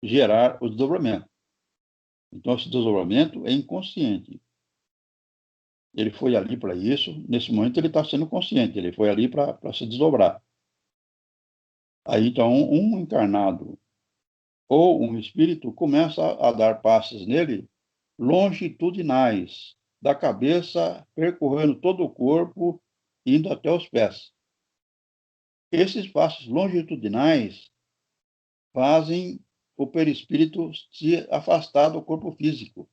gerar o desdobramento. Então, esse desdobramento é inconsciente. Ele foi ali para isso, nesse momento ele está sendo consciente, ele foi ali para se desdobrar. Aí, então, um encarnado ou um espírito começa a dar passes nele longitudinais, da cabeça, percorrendo todo o corpo, indo até os pés. Esses passos longitudinais fazem o perispírito se afastar do corpo físico,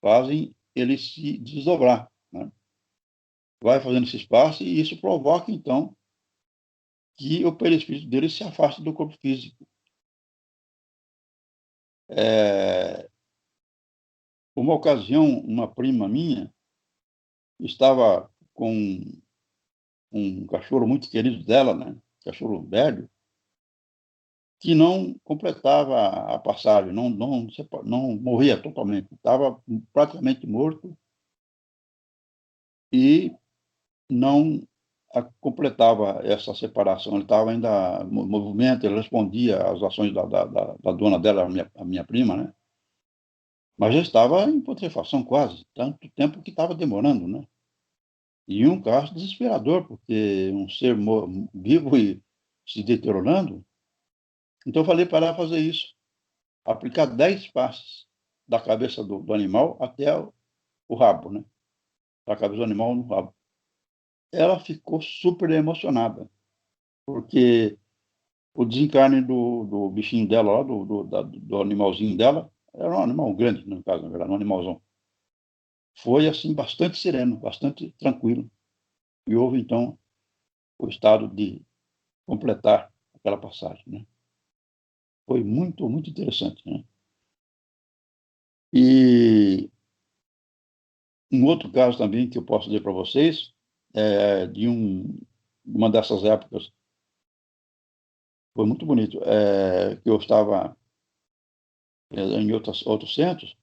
fazem ele se desdobrar, né? Vai fazendo esse espaço e isso provoca, então, que o perispírito dele se afaste do corpo físico. Uma ocasião, uma prima minha estava com um cachorro muito querido dela, né? Cachorro velho, que não completava a passagem, não morria totalmente, estava praticamente morto e não completava essa separação. Ele estava ainda em movimento, ele respondia às ações da dona dela, a minha prima, né? Mas já estava em putrefação quase, tanto tempo que estava demorando, né? E um caso desesperador, porque um ser vivo e se deteriorando. Então eu falei para ela fazer isso, aplicar 10 passes da cabeça do animal até o rabo, né? Da cabeça do animal no rabo. Ela ficou super emocionada, porque o desencarne do bichinho dela, lá, do animalzinho dela, era um animal grande, no caso, na verdade, um animalzão. Foi, assim, bastante sereno, bastante tranquilo. E houve, então, o estado de completar aquela passagem, né? Foi muito, muito interessante, né? E um outro caso também que eu posso dizer para vocês, de uma dessas épocas, foi muito bonito, que eu estava em outros centros,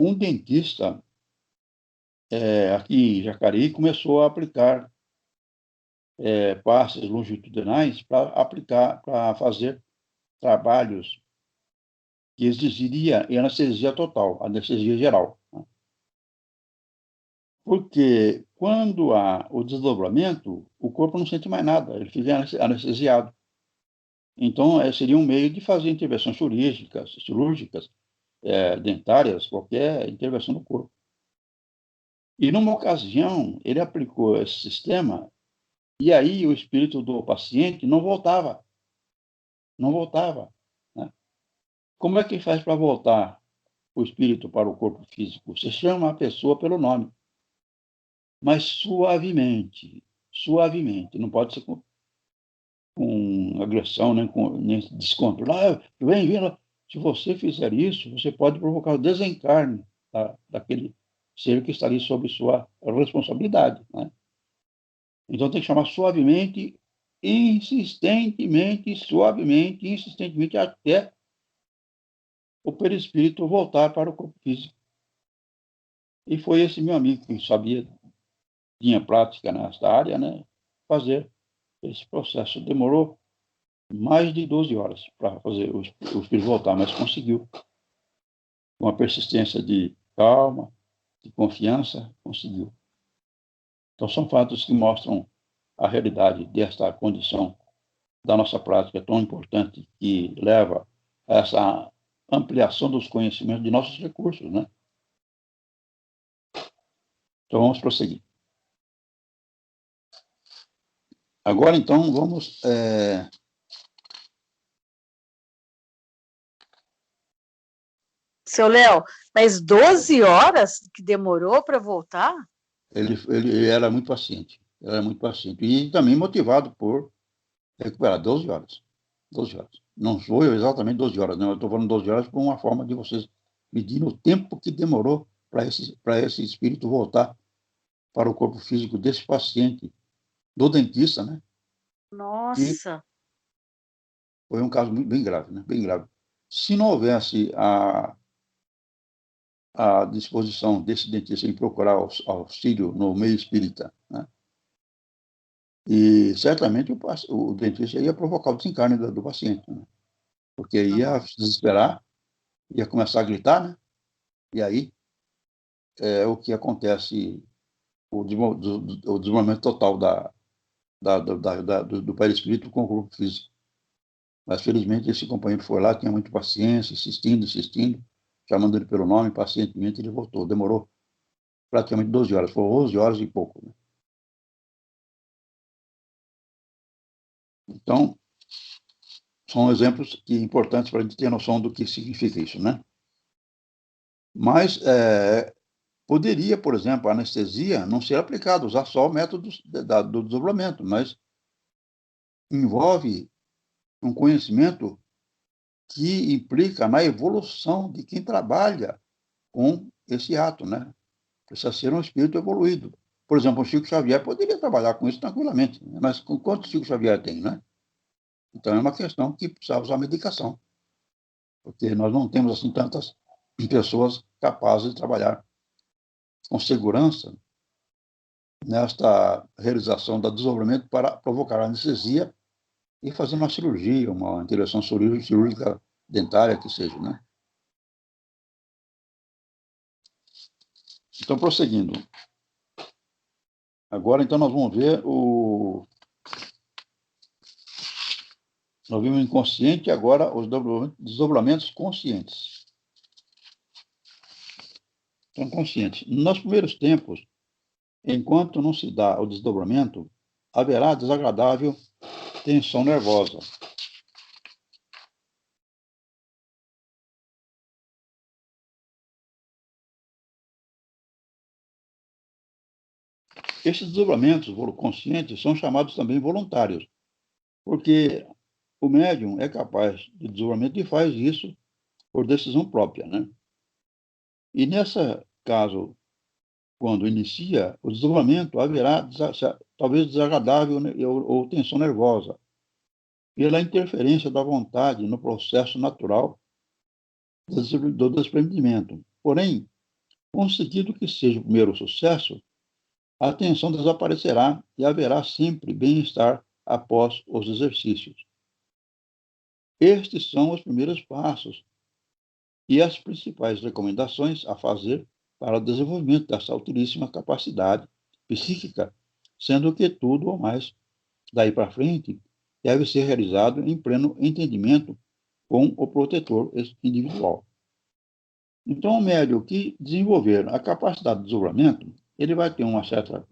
um dentista aqui em Jacareí começou a aplicar passes longitudinais para fazer trabalhos que exigiria anestesia total, anestesia geral, né? Porque quando há o desdobramento, o corpo não sente mais nada, ele fica anestesiado. Então, seria um meio de fazer intervenções cirúrgicas, dentárias, qualquer intervenção no corpo. E numa ocasião, ele aplicou esse sistema e aí o espírito do paciente não voltava, não voltava, né? Como é que faz para voltar o espírito para o corpo físico? Você chama a pessoa pelo nome, mas suavemente, suavemente, não pode ser com agressão, nem descontrole. Vem lá. Se você fizer isso, você pode provocar o desencarne daquele ser que está ali sob sua responsabilidade, né? Então tem que chamar suavemente, insistentemente, suavemente, insistentemente, até o perispírito voltar para o corpo físico. E foi esse meu amigo que sabia, tinha prática nessa área, né, fazer esse processo. Demorou mais de 12 horas para fazer o espírito voltar, mas conseguiu. Com uma persistência de calma, de confiança, conseguiu. Então, são fatos que mostram a realidade desta condição da nossa prática tão importante, que leva a essa ampliação dos conhecimentos de nossos recursos, né? Então, vamos prosseguir. Agora, então, vamos... Seu Léo, mas 12 horas que demorou para voltar? Ele era muito paciente. Ele era muito paciente. E também motivado por recuperar 12 horas. 12 horas. Não foi exatamente 12 horas, não. Eu estou falando 12 horas por uma forma de vocês medirem o tempo que demorou para esse espírito voltar para o corpo físico desse paciente, do dentista, né? Nossa! Foi um caso bem grave, né? Bem grave. Se não houvesse a disposição desse dentista em procurar auxílio no meio espírita, né? E certamente o dentista ia provocar o desencarne do paciente, né? porque ia se desesperar, ia começar a gritar, né? E aí é o que acontece, o desenvolvimento total do perispírito com o corpo físico. Mas, felizmente, esse companheiro foi lá, tinha muita paciência, insistindo, chamando ele pelo nome, pacientemente ele voltou. Demorou praticamente 12 horas, foi 11 horas e pouco, né? Então, são exemplos importantes para a gente ter noção do que significa isso, né? Mas poderia, por exemplo, a anestesia não ser aplicada, usar só o método do desdobramento, mas envolve um conhecimento que implica na evolução de quem trabalha com esse ato, né? Precisa ser um espírito evoluído. Por exemplo, o Chico Xavier poderia trabalhar com isso tranquilamente, né? Mas quanto Chico Xavier tem, né? Então é uma questão que precisa usar medicação, porque nós não temos assim tantas pessoas capazes de trabalhar com segurança nesta realização do desdobramento para provocar anestesia e fazer uma cirurgia, uma intervenção cirúrgica dentária que seja, né? Então, prosseguindo. Agora, então, nós vamos ver nós vimos o inconsciente e agora os desdobramentos conscientes. Então, consciente. Nos primeiros tempos, enquanto não se dá o desdobramento, haverá desagradável tensão nervosa. Esses desdobramentos conscientes são chamados também voluntários, porque o médium é capaz de desdobramento e faz isso por decisão própria, né? E nesse caso, quando inicia o desdobramento, haverá talvez desagradável, né, ou tensão nervosa, pela interferência da vontade no processo natural do desprendimento. Porém, conseguido que seja o primeiro sucesso, a tensão desaparecerá e haverá sempre bem-estar após os exercícios. Estes são os primeiros passos e as principais recomendações a fazer para o desenvolvimento dessa altíssima capacidade psíquica, sendo que tudo ou mais daí para frente deve ser realizado em pleno entendimento com o protetor individual. Então, o médium que desenvolver a capacidade de desdobramento, ele vai ter um certo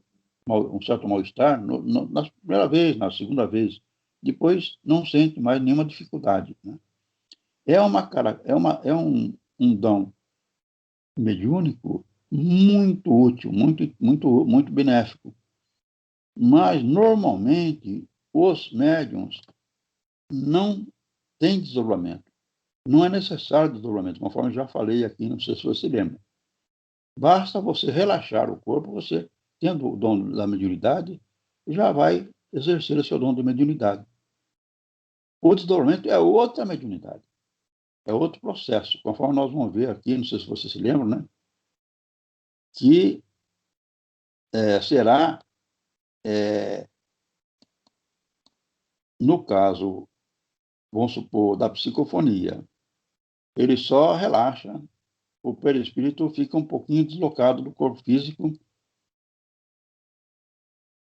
mal-estar na primeira vez, na segunda vez. Depois, não sente mais nenhuma dificuldade, né? É um dom mediúnico muito útil, muito benéfico. Mas, normalmente, os médiums não têm desdobramento. Não é necessário desdobramento, conforme eu já falei aqui, não sei se você lembra. Basta você relaxar o corpo, você, tendo o dom da mediunidade, já vai exercer o seu dom de mediunidade. O desdobramento é outra mediunidade, é outro processo, conforme nós vamos ver aqui, não sei se você se lembra, né? Que será, no caso, vamos supor, da psicofonia, ele só relaxa, o perispírito fica um pouquinho deslocado do corpo físico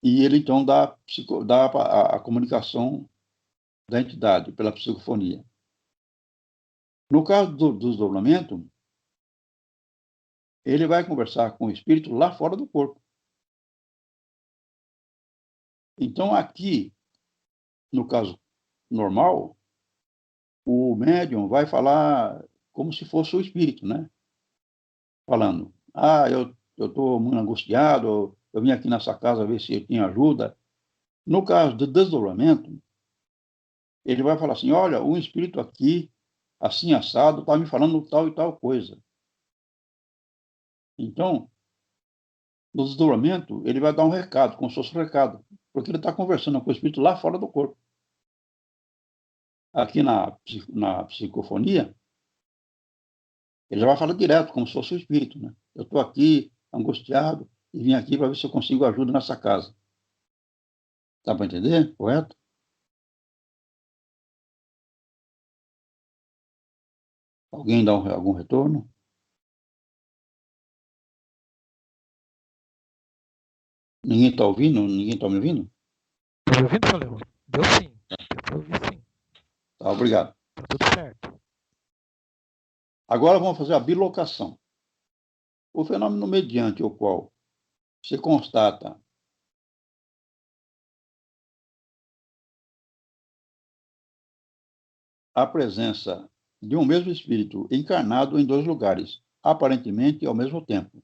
e ele então dá a comunicação da entidade pela psicofonia. No caso do desdobramento, ele vai conversar com o espírito lá fora do corpo. Então, aqui, no caso normal, o médium vai falar como se fosse o espírito, né? Falando, eu estou muito angustiado, eu vim aqui nessa casa ver se eu tenho ajuda. No caso do desdobramento, ele vai falar assim, olha, um espírito aqui, assim assado, está me falando tal e tal coisa. Então, no desdobramento, ele vai dar um recado, como se fosse um recado, porque ele está conversando com o espírito lá fora do corpo. Aqui na psicofonia, ele já vai falar direto, como se fosse o espírito, né? Eu estou aqui, angustiado, e vim aqui para ver se eu consigo ajuda nessa casa. Dá para entender? Correto? Alguém dá algum retorno? Ninguém está ouvindo? Ninguém está me ouvindo? Tá me ouvindo, Faleu? Deu sim. Deu pra ouvir sim. Tá, obrigado. Tá tudo certo. Agora vamos fazer a bilocação. O fenômeno mediante o qual se constata a presença de um mesmo espírito encarnado em dois lugares, aparentemente ao mesmo tempo.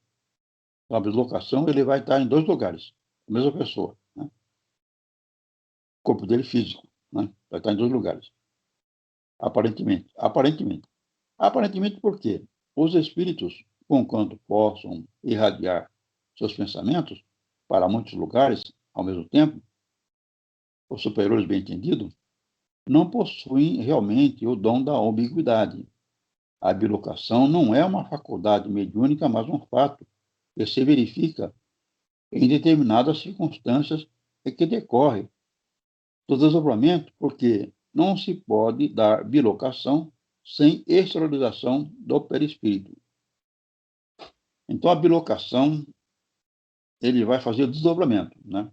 Na bilocação, ele vai estar em dois lugares, a mesma pessoa, né? O corpo dele físico, né? Vai estar em dois lugares, aparentemente. Aparentemente por quê? Os espíritos, conquanto possam irradiar seus pensamentos para muitos lugares ao mesmo tempo, os superiores bem entendidos, não possuem realmente o dom da ambiguidade. A bilocação não é uma faculdade mediúnica, mas um fato que se verifica em determinadas circunstâncias e que decorre do desdobramento, porque não se pode dar bilocação sem exteriorização do perispírito. Então, a bilocação, ele vai fazer o desdobramento, né?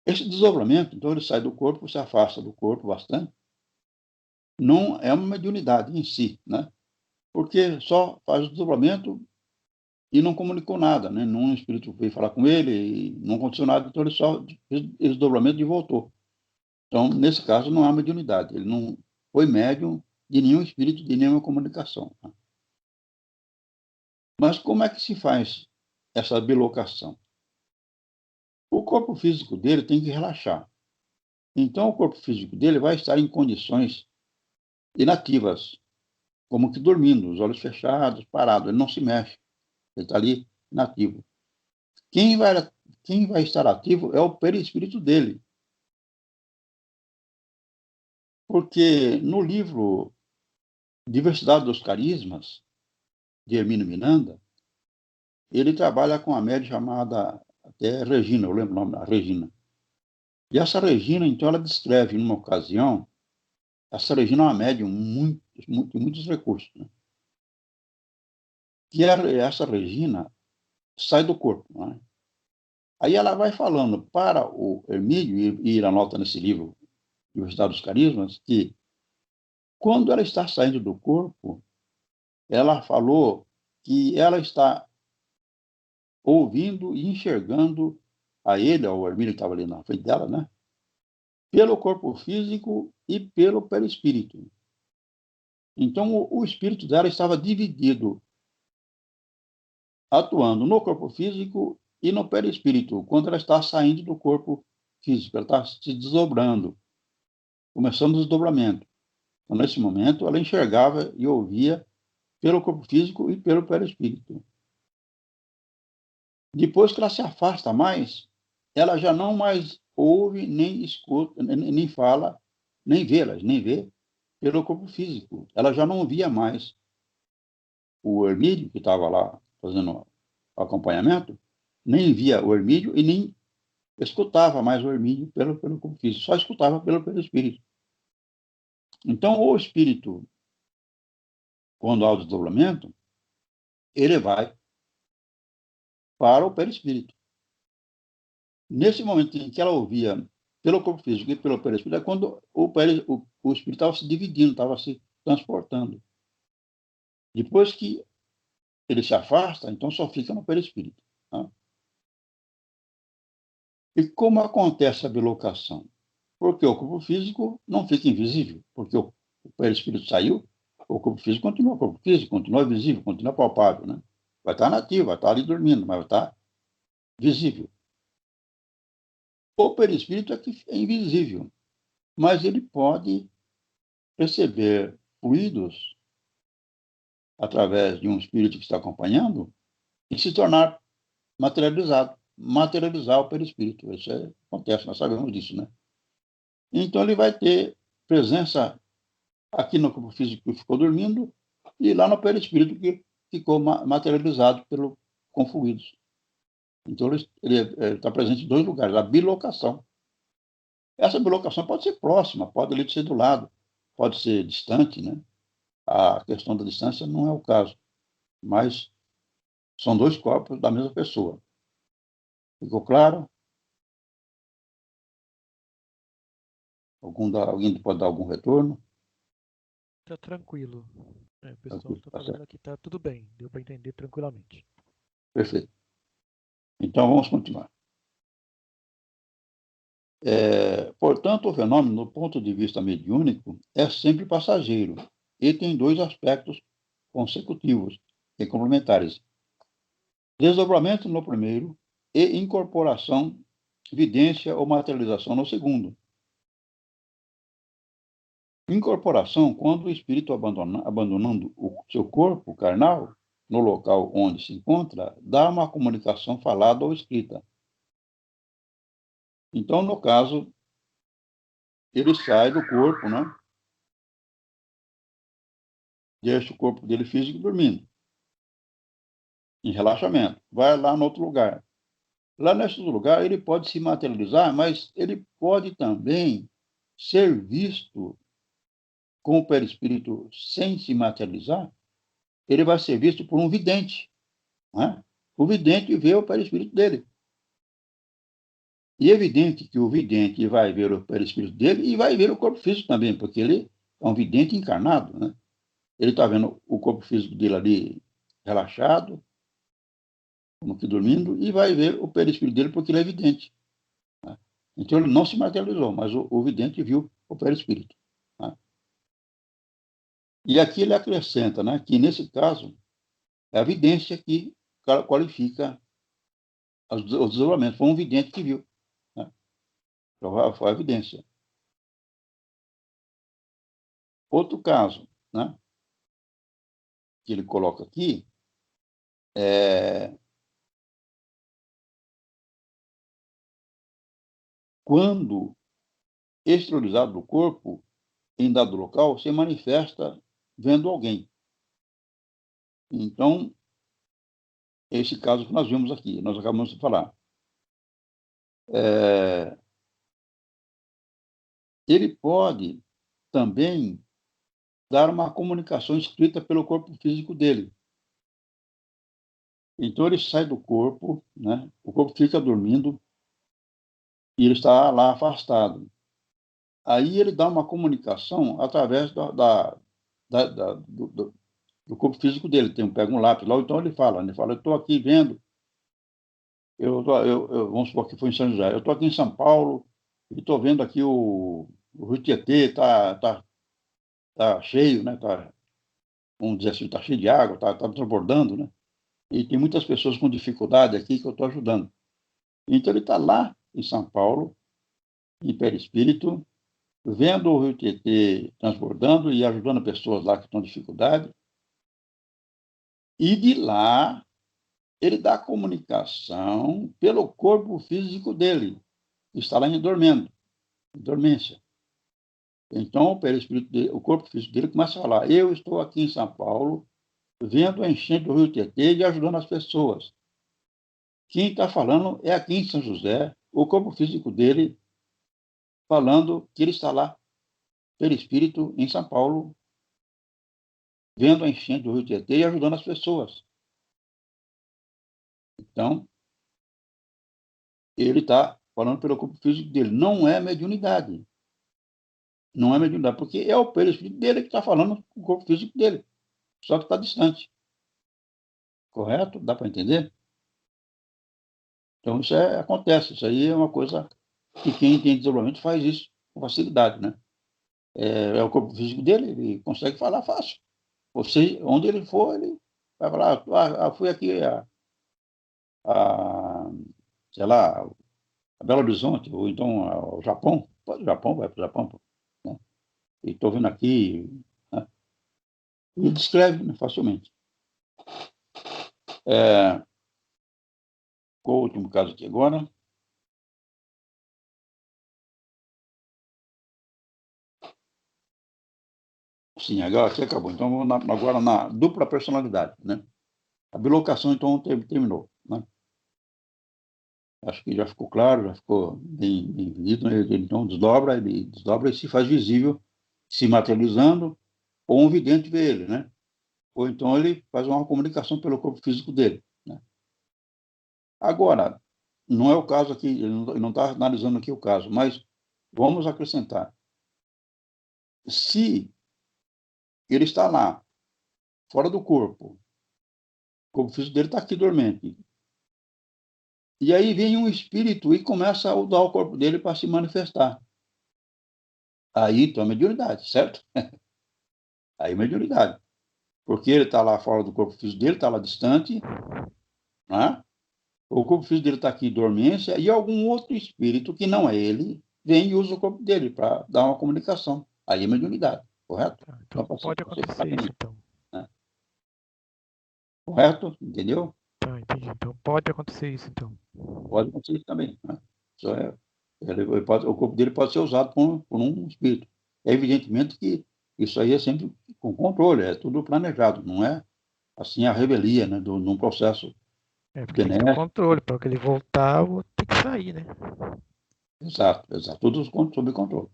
Esse desdobramento, então, ele sai do corpo, se afasta do corpo bastante. Não é uma mediunidade em si, né? Porque só faz o desdobramento e não comunicou nada, né? Nenhum espírito veio falar com ele, e não aconteceu nada, então ele só fez esse desdobramento e voltou. Então, nesse caso, não há mediunidade, ele não foi médium de nenhum espírito, de nenhuma comunicação, né? Mas como é que se faz essa bilocação? O corpo físico dele tem que relaxar. Então, o corpo físico dele vai estar em condições inativas, como que dormindo, os olhos fechados, parado, ele não se mexe, ele está ali inativo. Quem vai estar ativo é o perispírito dele. Porque no livro Diversidade dos Carismas, de Hermínio Miranda, ele trabalha com a médium chamada até Regina, eu lembro o nome da Regina. E essa Regina, então, ela descreve, numa ocasião, essa Regina é uma médium muitos recursos, né? Que essa Regina sai do corpo, né? Aí ela vai falando para o Hermínio, e ele anota nesse livro Diversidade dos Carismas, que quando ela está saindo do corpo, ela falou que ela está ouvindo e enxergando a ele, ao Hermínio que estava ali na frente dela, né? Pelo corpo físico e pelo perispírito. Então, o espírito dela estava dividido, atuando no corpo físico e no perispírito, quando ela está saindo do corpo físico, ela está se desdobrando, começando o desdobramento. Então, nesse momento, ela enxergava e ouvia pelo corpo físico e pelo perispírito. Depois que ela se afasta mais, ela já não mais ouve, nem escuta, nem fala, nem vê pelo corpo físico. Ela já não via mais o Hermídio, que estava lá fazendo acompanhamento, nem via o Hermídio e nem escutava mais o Hermídio pelo corpo físico, só escutava pelo espírito. Então, o espírito, quando há o desdobramento, ele vai para o perispírito. Nesse momento em que ela ouvia pelo corpo físico e pelo perispírito, é quando o espírito estava se dividindo, estava se transportando. Depois que ele se afasta, então só fica no perispírito, tá? E como acontece a bilocação? Porque o corpo físico não fica invisível, porque o perispírito saiu, o corpo físico continua corpo físico, continua visível, continua palpável, né? Vai estar nativo, vai estar ali dormindo, mas vai estar visível. O perispírito é que é invisível, mas ele pode perceber fluidos através de um espírito que está acompanhando e se tornar materializado, materializar o perispírito. Isso acontece, nós sabemos disso, né? Então ele vai ter presença aqui no corpo físico que ficou dormindo e lá no perispírito que ficou materializado com fluidos. Então ele está presente em dois lugares, a bilocação. Essa bilocação pode ser próxima, pode ali ser do lado, pode ser distante, né? a questão da distância não é o caso, mas são dois corpos da mesma pessoa. Ficou claro? Alguém pode dar algum retorno? Tá tranquilo. O pessoal Tranquilo, tá tá falando certo. aqui, tá tudo bem. Deu para entender tranquilamente. Perfeito. Então, vamos continuar. Portanto, o fenômeno, do ponto de vista mediúnico, é sempre passageiro e tem dois aspectos consecutivos e complementares: desdobramento no primeiro e incorporação, vidência ou materialização no segundo. Incorporação, quando o espírito abandonando o seu corpo carnal, no local onde se encontra, dá uma comunicação falada ou escrita. Então, no caso, ele sai do corpo, né? Deixa o corpo dele físico dormindo, em relaxamento. Vai lá no outro lugar. Lá nesse lugar, ele pode se materializar, mas ele pode também ser visto com o perispírito sem se materializar. Ele vai ser visto por um vidente, né? O vidente vê o perispírito dele. E é evidente que o vidente vai ver o perispírito dele e vai ver o corpo físico também, porque ele é um vidente encarnado, né? Ele está vendo o corpo físico dele ali relaxado, como que dormindo, e vai ver o perispírito dele porque ele é vidente, né? Então ele não se materializou, mas o vidente viu o perispírito, né? E aqui ele acrescenta, né, que nesse caso é a vidência que qualifica o desdobramento. Foi um vidente que viu, né? Foi a evidência. Outro caso, né, que ele coloca aqui é quando exteriorizado do corpo, em dado local, se manifesta vendo alguém. Então, esse caso que nós vimos aqui, nós acabamos de falar. Ele pode também dar uma comunicação escrita pelo corpo físico dele. Então, ele sai do corpo, né? O corpo fica dormindo e ele está lá afastado. Aí ele dá uma comunicação através do corpo físico dele. Pega um lápis lá, então ele fala, eu estou aqui vendo, vamos supor que foi em São José, eu estou aqui em São Paulo e estou vendo aqui o Rio Tietê, tá cheio, né? Vamos dizer assim, está cheio de água, está transbordando, né? E tem muitas pessoas com dificuldade aqui que eu estou ajudando. Então ele está lá em São Paulo, em perispírito, vendo o Rio Tietê transbordando e ajudando pessoas lá que estão em dificuldade. E de lá ele dá comunicação pelo corpo físico dele, que está lá em dormência. Então, o perispírito dele, o corpo físico dele começa a falar: eu estou aqui em São Paulo, vendo a enchente do Rio Tietê e ajudando as pessoas. Quem está falando é aqui em São José, o corpo físico dele falando que ele está lá, perispírito, em São Paulo, vendo a enchente do Rio Tietê e ajudando as pessoas. Então, ele está falando pelo corpo físico dele. Não é mediunidade. Não é mediunidade, porque é o perispírito dele que está falando com o corpo físico dele, só que está distante. Correto? Dá para entender? Então, acontece. Isso aí é uma coisa que quem tem desenvolvimento faz isso com facilidade, né? É o corpo físico dele, ele consegue falar fácil. Você, onde ele for, ele vai falar: fui aqui a, sei lá, a Belo Horizonte, ou então ao Japão. Pode ir ao Japão, vai para o Japão, né? E estou vendo aqui, né? E descreve, né, facilmente. Qual o último caso aqui agora? Sim, agora aqui acabou. Então, vamos agora na dupla personalidade, né? A bilocação, então, terminou, né? Acho que já ficou claro, já ficou bem visto, né? Ele então desdobra e se faz visível, se materializando, ou um vidente vê ele, né? Ou então ele faz uma comunicação pelo corpo físico dele, né? Agora, não é o caso aqui, ele não está analisando aqui o caso, mas vamos acrescentar. Se ele está lá, fora do corpo, o corpo físico dele está aqui dormente, e aí vem um espírito e começa a usar o corpo dele para se manifestar. Aí então é mediunidade, certo? Aí é mediunidade. Porque ele está lá fora do corpo físico dele, está lá distante, né? O corpo físico dele está aqui em dormência, e algum outro espírito, que não é ele, vem e usa o corpo dele para dar uma comunicação. Aí é mediunidade, correto? Tá, então pode acontecer isso, então. Né? Correto? Entendeu? Tá, entendi. Então pode acontecer isso, então. Pode acontecer isso também. Né? Isso é, o corpo dele pode ser usado por um espírito. É evidentemente que isso aí é sempre com controle, é tudo planejado, não é assim a revelia, né, num processo Porque tem que ter um controle, para que ele voltar, eu vou ter que sair, né? Exato, exato. Tudo sob controle.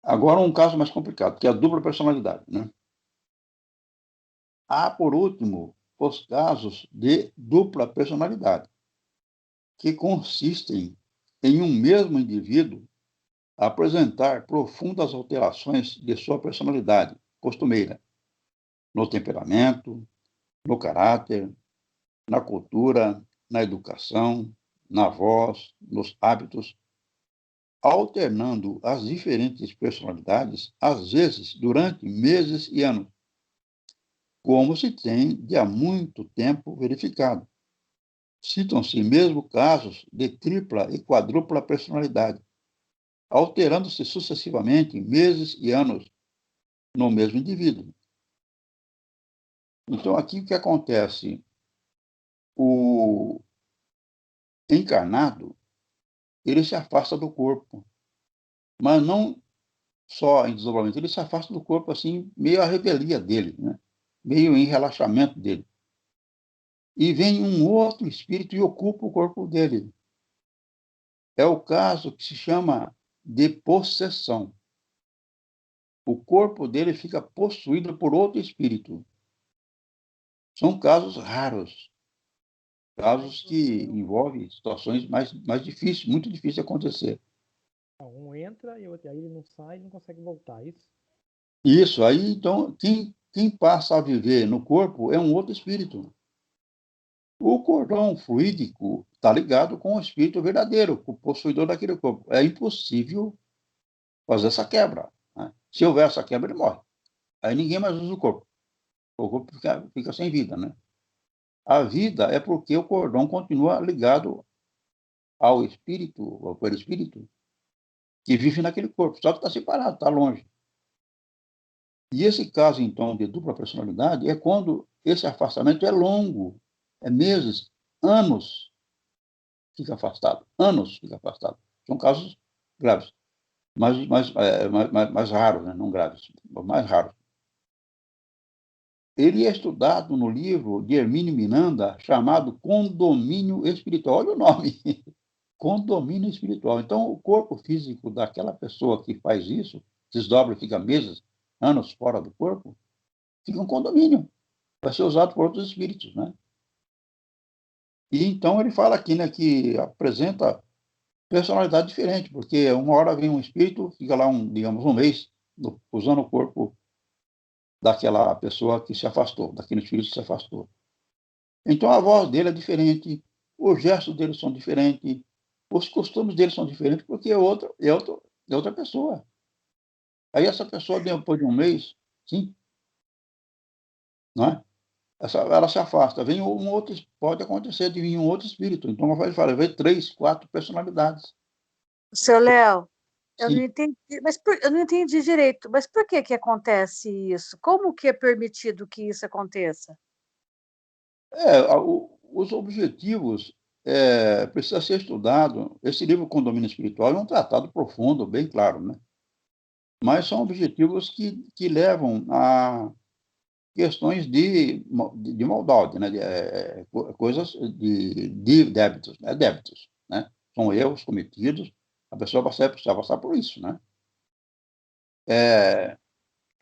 Agora, um caso mais complicado, que é a dupla personalidade, né? Há, por último, os casos de dupla personalidade, que consistem em um mesmo indivíduo apresentar profundas alterações de sua personalidade costumeira, no temperamento, no caráter, na cultura, na educação, na voz, nos hábitos, alternando as diferentes personalidades, às vezes durante meses e anos, como se tem de há muito tempo verificado. Citam-se mesmo casos de tripla e quadrupla personalidade, alterando-se sucessivamente meses e anos no mesmo indivíduo. Então, aqui o que acontece? O encarnado, ele se afasta do corpo, mas não só em desdobramento, ele se afasta do corpo assim, meio a revelia dele, né? Meio em relaxamento dele. E vem um outro espírito e ocupa o corpo dele. É o caso que se chama de possessão. O corpo dele fica possuído por outro espírito. São casos raros, casos que envolvem situações mais difíceis, muito difíceis de acontecer. Um entra e aí ele não sai e não consegue voltar, isso? Isso, aí então, quem passa a viver no corpo é um outro espírito. O cordão fluídico está ligado com o espírito verdadeiro, o possuidor daquele corpo. É impossível fazer essa quebra. Né? Se houver essa quebra, ele morre. Aí ninguém mais usa o corpo. O corpo fica sem vida, né? A vida é porque o cordão continua ligado ao espírito, ao perispírito, que vive naquele corpo, só que está separado, está longe. E esse caso, então, de dupla personalidade é quando esse afastamento é longo, é meses, anos fica afastado, anos fica afastado. São casos graves, mais raros, né? Não graves, mais raros. Ele é estudado no livro de Hermínio Miranda, chamado Condomínio Espiritual. Olha o nome, condomínio espiritual. Então, o corpo físico daquela pessoa que faz isso, desdobra e fica meses, anos fora do corpo, fica um condomínio. Vai ser usado por outros espíritos, né? E então ele fala aqui, né, que apresenta personalidade diferente, porque uma hora vem um espírito, fica lá, digamos, um mês, usando o corpo daquela pessoa que se afastou, daquele espírito que se afastou. Então a voz dele é diferente, os gestos dele são diferentes, os costumes dele são diferentes, porque é outra pessoa. Aí essa pessoa, depois de um mês, sim, não é? Ela se afasta, vem um outro, pode acontecer de vir um outro espírito. Então, como eu falei, vem 3, 4 personalidades. Seu Léo, eu não Sim. entendi, eu não entendi direito. Mas por que acontece isso? Como que é permitido que isso aconteça? Os objetivos precisa ser estudado. Esse livro Condomínio Espiritual é um tratado profundo, bem claro, né? Mas são objetivos que levam a questões de maldade, né? Coisas de débitos, né? Débitos, né? São erros cometidos, a pessoa precisa passar por isso, né?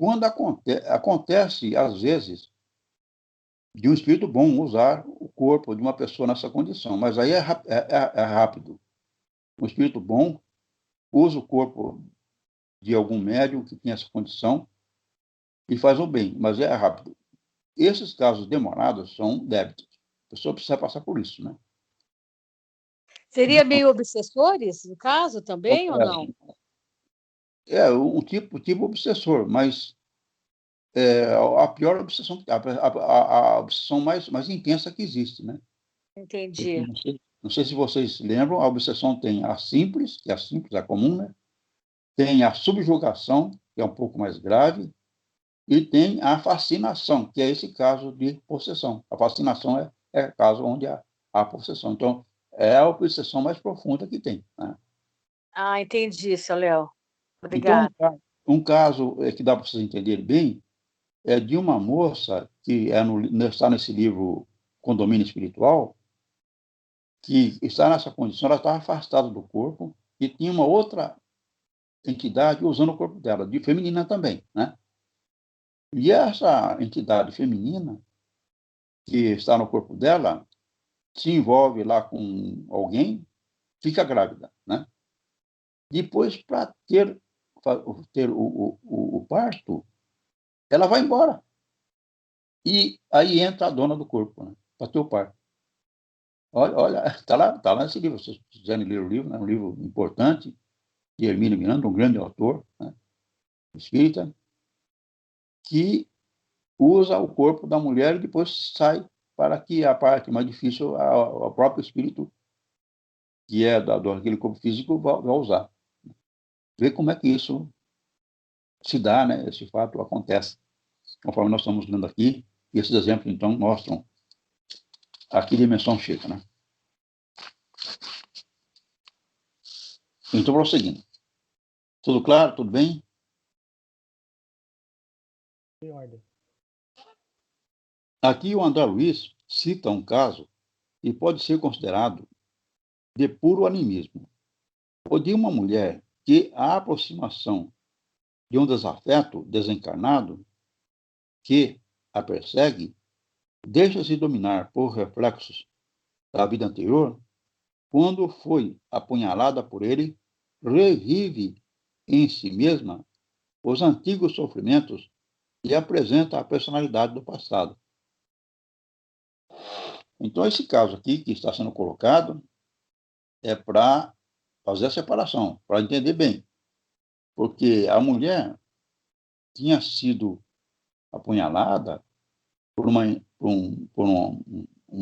Quando acontece, às vezes, de um espírito bom usar o corpo de uma pessoa nessa condição, mas aí é rápido. Um espírito bom usa o corpo de algum médium que tem essa condição e faz o bem, mas é rápido. Esses casos demorados são débitos. A pessoa precisa passar por isso, né? Seria meio obsessores, no caso, também, ou não? É um tipo obsessor, mas a pior obsessão, a obsessão mais intensa que existe, né? Entendi. Não sei se vocês lembram, a obsessão tem a simples, que é a simples, a comum, né? Tem a subjugação, que é um pouco mais grave, e tem a fascinação, que é esse caso de possessão. A fascinação é caso onde há possessão. Então, é a obsessão mais profunda que tem, né? Ah, entendi, seu Léo. Então, Obrigada. um caso que dá para vocês entenderem bem é de uma moça que está nesse livro Condomínio Espiritual, que está nessa condição, ela estava afastada do corpo e tinha uma outra entidade usando o corpo dela, de feminina também, né? E essa entidade feminina que está no corpo dela se envolve lá com alguém, fica grávida, né? Depois, para ter o parto, ela vai embora. E aí entra a dona do corpo, né? Para ter o parto. Olha, tá lá nesse livro, se vocês quiserem ler o livro, é um livro importante, de Hermínio Miranda, um grande autor, né, espírita, que usa o corpo da mulher e depois sai para que a parte mais difícil, o próprio espírito, que é daquele corpo físico, vai usar. Ver como é que isso se dá, né? Esse fato acontece, conforme nós estamos lendo aqui, e esses exemplos, então, mostram a que dimensão chega, né? Então, prosseguindo. Tudo claro? Tudo bem? Em ordem. Aqui o André Luiz cita um caso que pode ser considerado de puro animismo, ou de uma mulher que a aproximação de um desafeto desencarnado que a persegue deixa-se dominar por reflexos da vida anterior, quando foi apunhalada por ele, revive em si mesma os antigos sofrimentos e apresenta a personalidade do passado. Então, esse caso aqui que está sendo colocado é para fazer a separação, para entender bem. Porque a mulher tinha sido apunhalada uma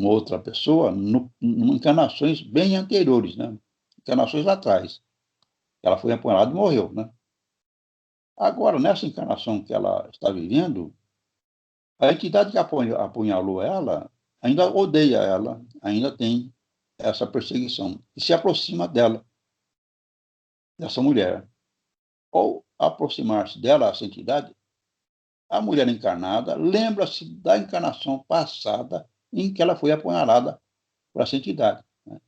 outra pessoa em encarnações bem anteriores, né? Encarnações atrás. Ela foi apunhalada e morreu, né? Agora, nessa encarnação que ela está vivendo, a entidade que apunhalou ela ainda odeia ela, ainda tem essa perseguição, e se aproxima dela, dessa mulher. Ao aproximar-se dela, essa entidade, a mulher encarnada lembra-se da encarnação passada em que ela foi apunhalada por essa entidade, né?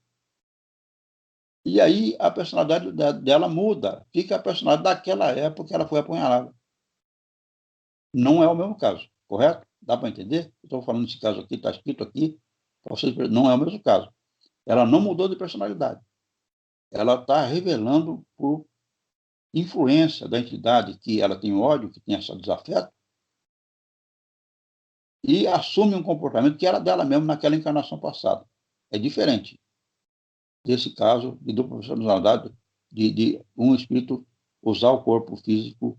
E aí a personalidade dela muda, fica a personalidade daquela época que ela foi apunhalada. Não é o mesmo caso, correto? Dá para entender? Estou falando desse caso aqui, está escrito aqui, para vocês verem, não é o mesmo caso. Ela não mudou de personalidade. Ela está revelando por influência da entidade que ela tem ódio, que tem esse desafeto, e assume um comportamento que era dela mesma naquela encarnação passada. É diferente desse caso de dupla personalidade, de um espírito usar o corpo físico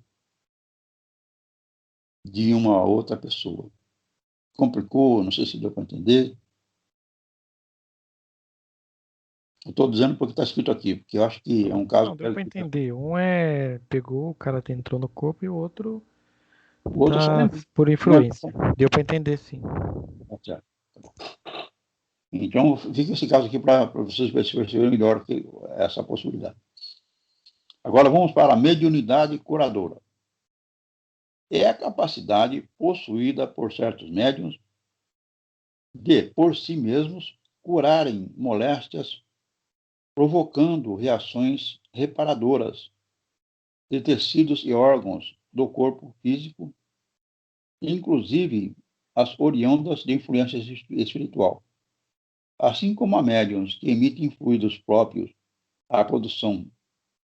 de uma outra pessoa. Complicou, não sei se deu para entender. Eu estou dizendo porque está escrito aqui, porque eu acho que é um caso... Não, deu pra entender. Um pegou, o cara entrou no corpo e o outro O outro só tá lembra. por influência. Deu pra entender, sim. Então, fica esse caso aqui para vocês perceberem melhor que essa possibilidade. Agora vamos para a mediunidade curadora. É a capacidade possuída por certos médiuns de, por si mesmos, curarem moléstias, provocando reações reparadoras de tecidos e órgãos do corpo físico, inclusive as oriundas de influência espiritual. Assim como há médiuns que emitem fluidos próprios à produção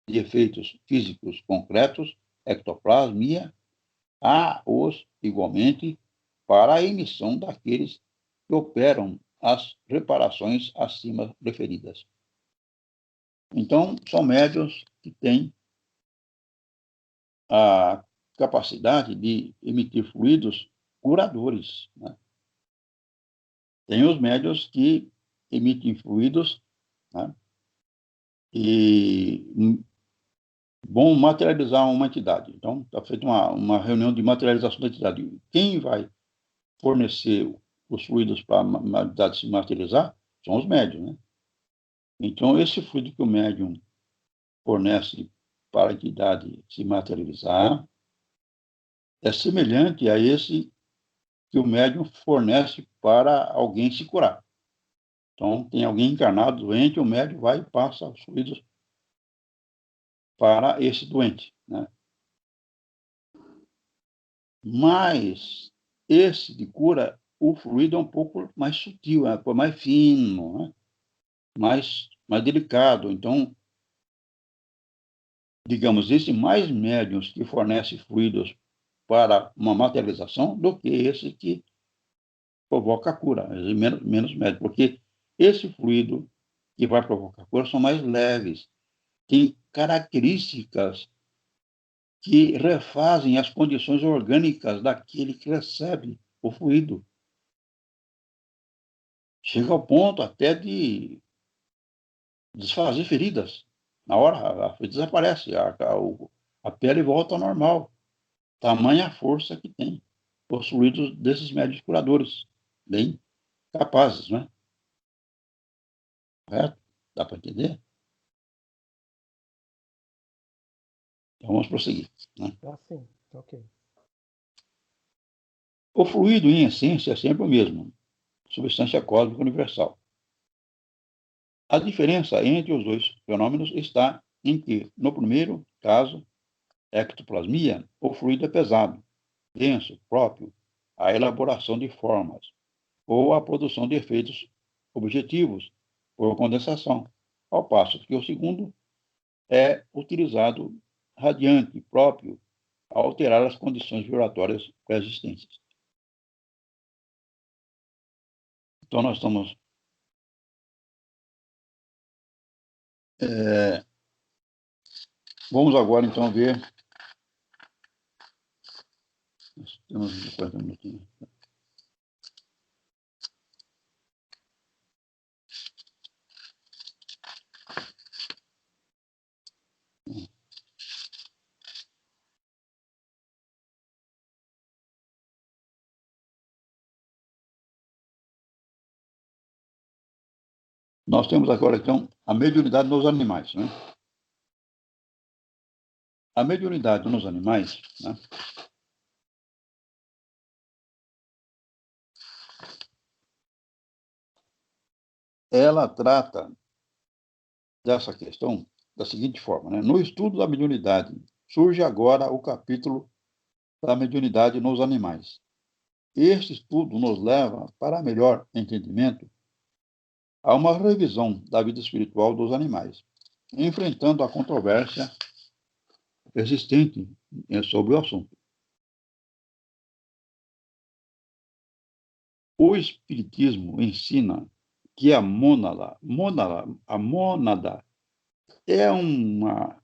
de efeitos físicos concretos, ectoplasmia, há-os, igualmente, para a emissão daqueles que operam as reparações acima referidas. Então, são médiuns que têm a capacidade de emitir fluidos curadores, né? Tem os médiuns que emitem fluidos, né, e vão materializar uma entidade. Então, está feita uma reunião de materialização da entidade. Quem vai fornecer os fluidos para a entidade se materializar são os médiuns, né? Então, esse fluido que o médium fornece para a entidade se materializar é semelhante a esse que o médium fornece para alguém se curar. Então, tem alguém encarnado, doente, o médium vai e passa os fluidos para esse doente, né? Mas esse de cura, o fluido é um pouco mais sutil, mais fino, né? mais delicado. Então, digamos, existem mais médiuns que fornecem fluidos para uma materialização do que esse que provoca a cura, menos médios, porque esse fluido que vai provocar a cura são mais leves, tem características que refazem as condições orgânicas daquele que recebe o fluido. Chega ao ponto até de desfazer feridas. Na hora, a ferida desaparece, a pele volta ao normal. Tamanha a força que tem os fluidos desses médicos curadores, bem capazes, né? Correto? Dá para entender? Então vamos prosseguir, né? Ah, sim, ok. O fluido, em essência, é sempre o mesmo, substância cósmica universal. A diferença entre os dois fenômenos está em que, no primeiro caso, ectoplasmia, o fluido é pesado, denso, próprio à elaboração de formas ou à produção de efeitos objetivos por condensação, ao passo que o segundo é utilizado radiante, próprio a alterar as condições vibratórias pré-existentes. Então, nós estamos vamos agora, então, ver. Nós temos 40 minutinhos. Nós temos agora, então, a mediunidade nos animais, né? A mediunidade nos animais, né, ela trata dessa questão da seguinte forma, né? No estudo da mediunidade, surge agora o capítulo da mediunidade nos animais. Este estudo nos leva, para melhor entendimento, a uma revisão da vida espiritual dos animais, enfrentando a controvérsia existente sobre o assunto. O Espiritismo ensina que a mônada é uma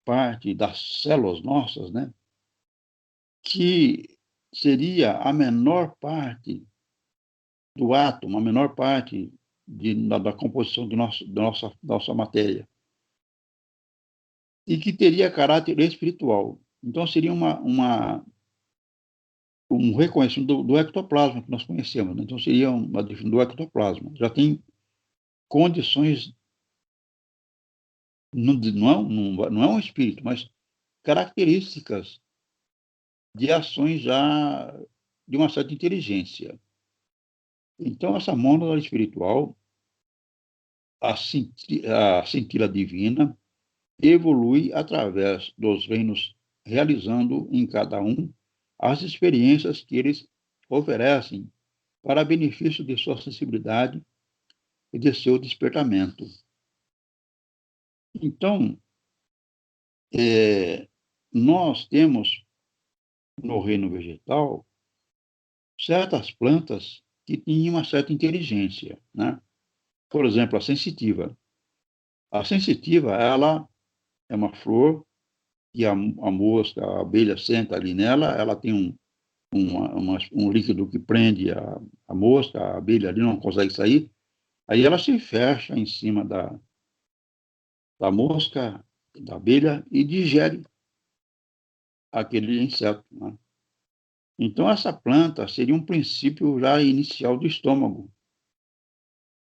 parte das células nossas, né, que seria a menor parte do átomo, a menor parte da composição da nossa matéria, e que teria caráter espiritual. Então, seria um reconhecimento do ectoplasma que nós conhecemos, né? Então, seria uma definição do ectoplasma. Já tem condições, não é um espírito, mas características de ações já de uma certa inteligência. Então, essa mônada espiritual, a cintila divina, evolui através dos reinos realizando em cada um as experiências que eles oferecem para benefício de sua sensibilidade e de seu despertamento. Então, nós temos no reino vegetal certas plantas que têm uma certa inteligência, né? Por exemplo, a sensitiva. A sensitiva, ela é uma flor e a mosca, a abelha senta ali nela, ela tem um líquido que prende a mosca, a abelha ali não consegue sair, aí ela se fecha em cima da mosca, da abelha, e digere aquele inseto, né? Então, essa planta seria um princípio já inicial do estômago.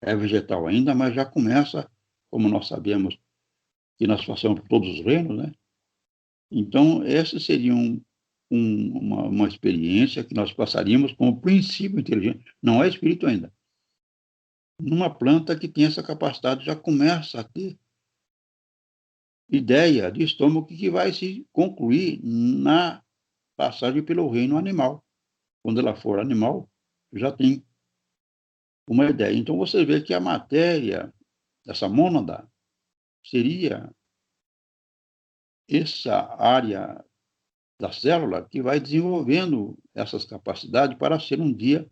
É vegetal ainda, mas já começa, como nós sabemos, que nós passamos por todos os reinos, né? Então, essa seria uma experiência que nós passaríamos como princípio inteligente. Não é espírito ainda. Numa planta que tem essa capacidade, já começa a ter ideia de estômago que vai se concluir na passagem pelo reino animal. Quando ela for animal, já tem uma ideia. Então, você vê que a matéria, essa mônada, seria essa área da célula que vai desenvolvendo essas capacidades para ser um dia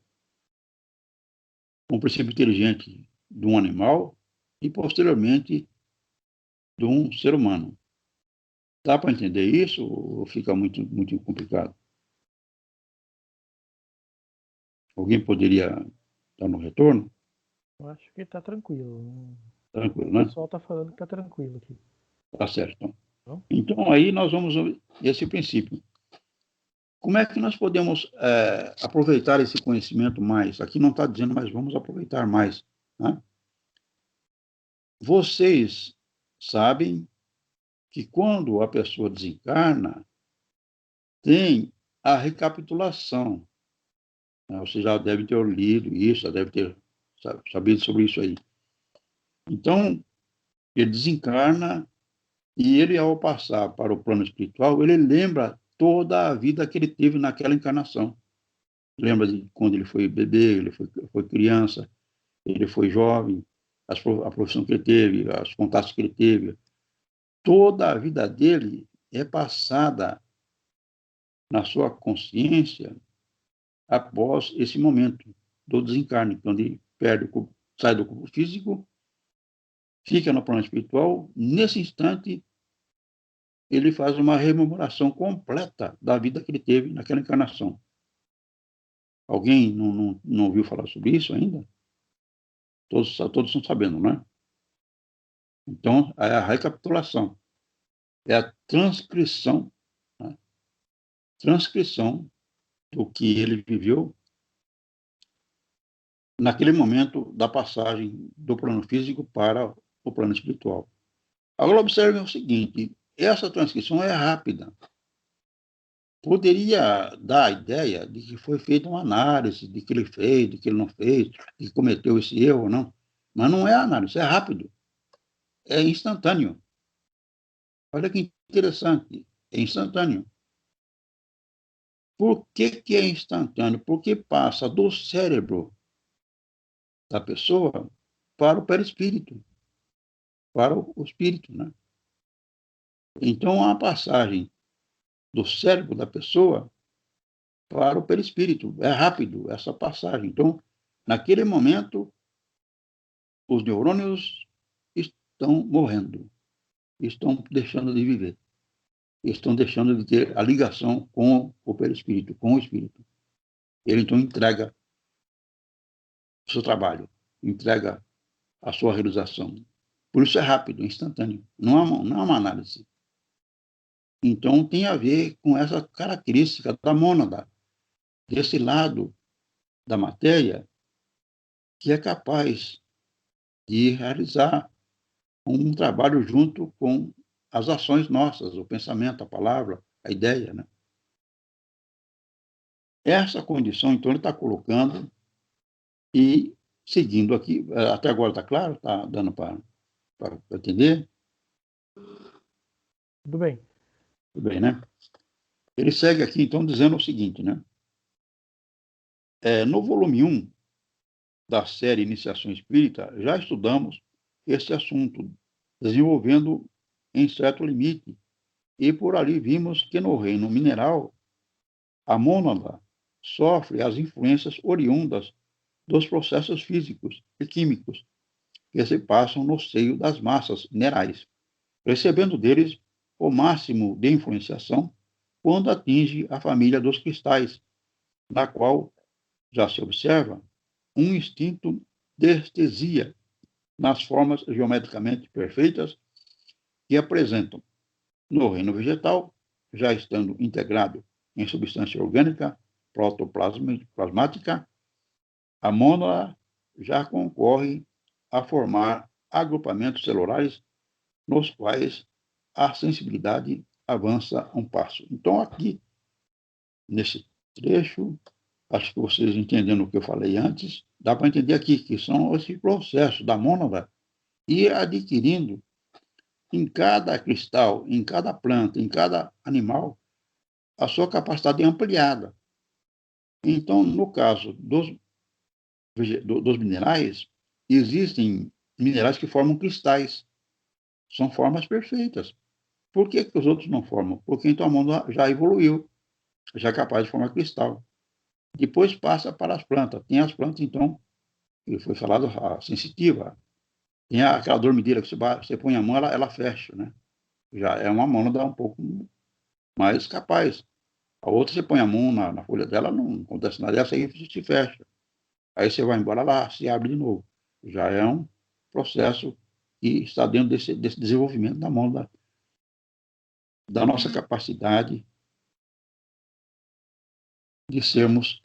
um princípio inteligente de um animal e, posteriormente, de um ser humano. Dá para entender isso ou fica muito, muito complicado? Alguém poderia dar no retorno? Eu acho que tá tranquilo. Tranquilo, O né? pessoal tá falando que tá tranquilo aqui. Tá certo. Não? Então, aí nós vamos esse princípio. Como é que nós podemos aproveitar esse conhecimento mais? Aqui não está dizendo, mas vamos aproveitar mais, né? Vocês sabem que quando a pessoa desencarna, tem a recapitulação, né? Você já deve ter lido isso, já deve ter sabido sobre isso aí. Então, ele desencarna e ele, ao passar para o plano espiritual, ele lembra toda a vida que ele teve naquela encarnação. Lembra de quando ele foi bebê, ele foi criança, ele foi jovem, a profissão que ele teve, os contatos que ele teve. Toda a vida dele é passada na sua consciência após esse momento do desencarne, quando ele sai do corpo físico, fica no plano espiritual. Nesse instante, ele faz uma rememoração completa da vida que ele teve naquela encarnação. Alguém não ouviu falar sobre isso ainda? Todos estão sabendo, né? Então, é a recapitulação, é a transcrição, né? Transcrição do que ele viveu naquele momento da passagem do plano físico para o plano espiritual. Agora, observe o seguinte, essa transcrição é rápida. Poderia dar a ideia de que foi feita uma análise, de que ele fez, de que ele não fez, de que cometeu esse erro ou não. Mas não é análise, é rápido, é instantâneo. Olha que interessante, é instantâneo. Por que é instantâneo? Porque passa do cérebro da pessoa para o perispírito, para o espírito, né? Então, a passagem do cérebro da pessoa para o perispírito é rápido essa passagem. Então, naquele momento, os neurônios estão morrendo, estão deixando de viver, estão deixando de ter a ligação com o perispírito, com o espírito. Ele, então, entrega o seu trabalho, entrega a sua realização. Por isso é rápido, é instantâneo, não é uma análise. Então, tem a ver com essa característica da mônada, desse lado da matéria que é capaz de realizar um trabalho junto com as ações nossas, o pensamento, a palavra, a ideia, né? Essa condição, então, ele está colocando e seguindo aqui. Até agora está claro? Está dando para entender? Tudo bem. Tudo bem, né? Ele segue aqui, então, dizendo o seguinte, né? No volume 1 da série Iniciação Espírita, já estudamos esse assunto, desenvolvendo em certo limite, e por ali vimos que no reino mineral, a mônada sofre as influências oriundas dos processos físicos e químicos que se passam no seio das massas minerais, recebendo deles o máximo de influenciação quando atinge a família dos cristais, na qual já se observa um instinto de estesia nas formas geometricamente perfeitas que apresentam no reino vegetal, já estando integrado em substância orgânica protoplasmática, a mônada já concorre a formar agrupamentos celulares nos quais a sensibilidade avança um passo. Então, aqui, nesse trecho, acho que vocês entendendo o que eu falei antes, dá para entender aqui que são esses processos da mônada ir adquirindo em cada cristal, em cada planta, em cada animal, a sua capacidade ampliada. Então, no caso dos minerais, existem minerais que formam cristais. São formas perfeitas. Por que os outros não formam? Porque então a mônada já evoluiu, já é capaz de formar cristal. Depois passa para as plantas. Tem as plantas, então, que foi falado, a sensitiva. Tem aquela dormideira que você põe a mão, ela fecha, né? Já é uma mônada um pouco mais capaz. A outra, você põe a mão na folha dela, não acontece nada, essa aí se fecha. Aí você vai embora, ela se abre de novo. Já é um processo que está dentro desse desenvolvimento da mônada, da nossa capacidade de sermos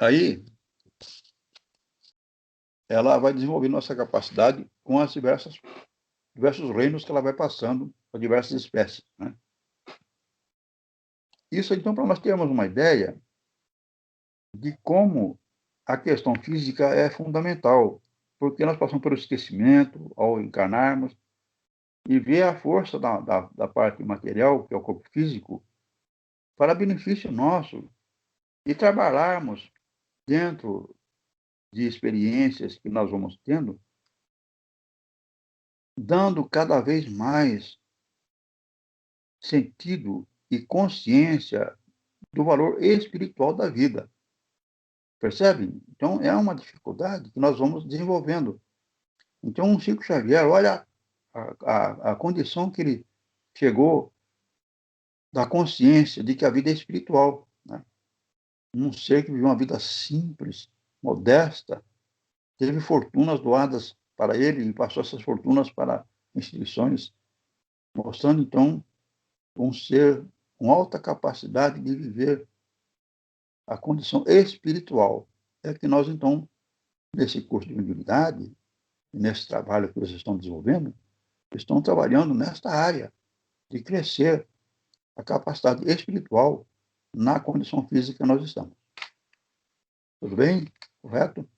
aí ela vai desenvolver nossa capacidade com as diversos reinos que ela vai passando para diversas espécies, né? Isso, então, para nós termos uma ideia de como a questão física é fundamental, porque nós passamos pelo esquecimento ao encarnarmos e ver a força da parte material, que é o corpo físico, para benefício nosso e trabalharmos dentro de experiências que nós vamos tendo, dando cada vez mais sentido e consciência do valor espiritual da vida. Percebe? Então, é uma dificuldade que nós vamos desenvolvendo. Então, o Chico Xavier, olha a condição que ele chegou da consciência de que a vida é espiritual, né? Um ser que viveu uma vida simples, modesta, teve fortunas doadas para ele e passou essas fortunas para instituições, mostrando, então, um ser com alta capacidade de viver a condição espiritual. É que nós, então, nesse curso de mediunidade, nesse trabalho que vocês estão desenvolvendo, estão trabalhando nesta área de crescer a capacidade espiritual na condição física que nós estamos. Tudo bem? Correto?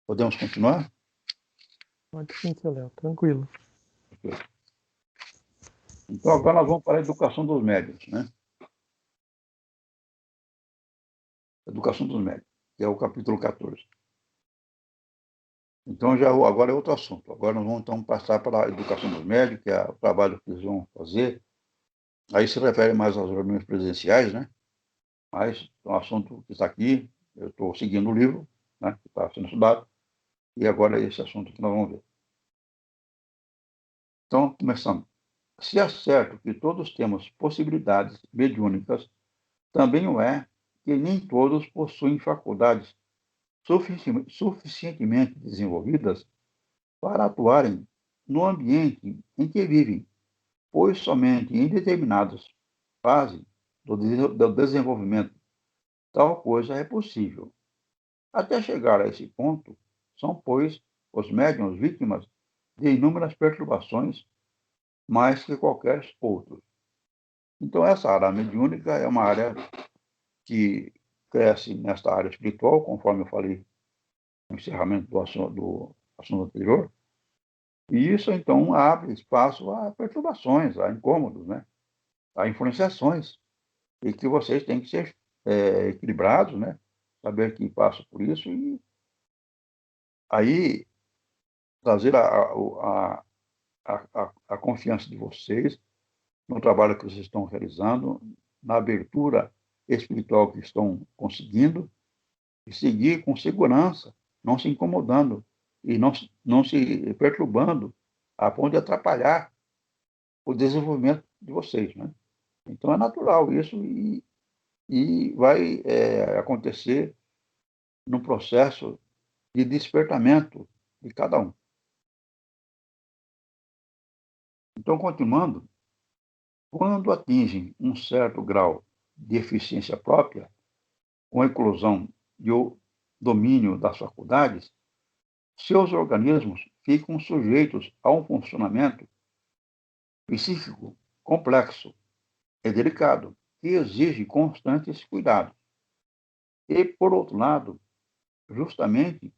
Podemos continuar? Pode sim, seu Léo, tranquilo. Então, agora nós vamos para a educação dos médiuns, né? Educação dos médiuns, que é o capítulo 14. Então, agora é outro assunto. Agora nós vamos, então, passar para a educação dos médiuns, que é o trabalho que eles vão fazer. Aí se refere mais às reuniões presenciais, né? Mas é um assunto que está aqui, eu estou seguindo o livro, né, que está sendo estudado, e agora é esse assunto que nós vamos ver. Então, começando. Se é certo que todos temos possibilidades mediúnicas, também o é que nem todos possuem faculdades suficientemente desenvolvidas para atuarem no ambiente em que vivem, pois somente em determinadas fases do desenvolvimento tal coisa é possível. Até chegar a esse ponto, são, pois, os médiuns vítimas de inúmeras perturbações, mais que qualquer outro. Então, essa área mediúnica é uma área que cresce nesta área espiritual, conforme eu falei no encerramento do assunto anterior, e isso, então, abre espaço a perturbações, a incômodos, né? A influenciações, e que vocês têm que ser equilibrados, né? Saber que passam por isso e aí trazer a confiança de vocês no trabalho que vocês estão realizando, na abertura espiritual que estão conseguindo, e seguir com segurança, não se incomodando e não se perturbando a ponto de atrapalhar o desenvolvimento de vocês, né? Então, é natural isso e vai acontecer no processo de despertamento de cada um. Então, continuando, quando atingem um certo grau de eficiência própria, com a inclusão e o domínio das faculdades, seus organismos ficam sujeitos a um funcionamento psíquico complexo e delicado, que exige constantes cuidados. E, por outro lado, justamente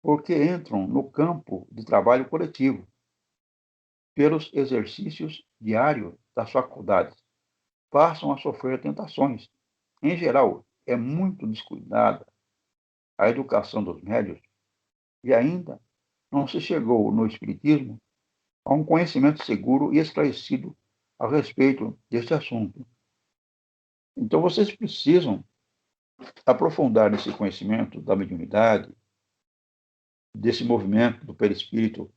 porque entram no campo de trabalho coletivo, pelos exercícios diários das faculdades, passam a sofrer tentações. Em geral, é muito descuidada a educação dos médios e ainda não se chegou no Espiritismo a um conhecimento seguro e esclarecido a respeito deste assunto. Então, vocês precisam aprofundar nesse conhecimento da mediunidade, desse movimento do perispírito,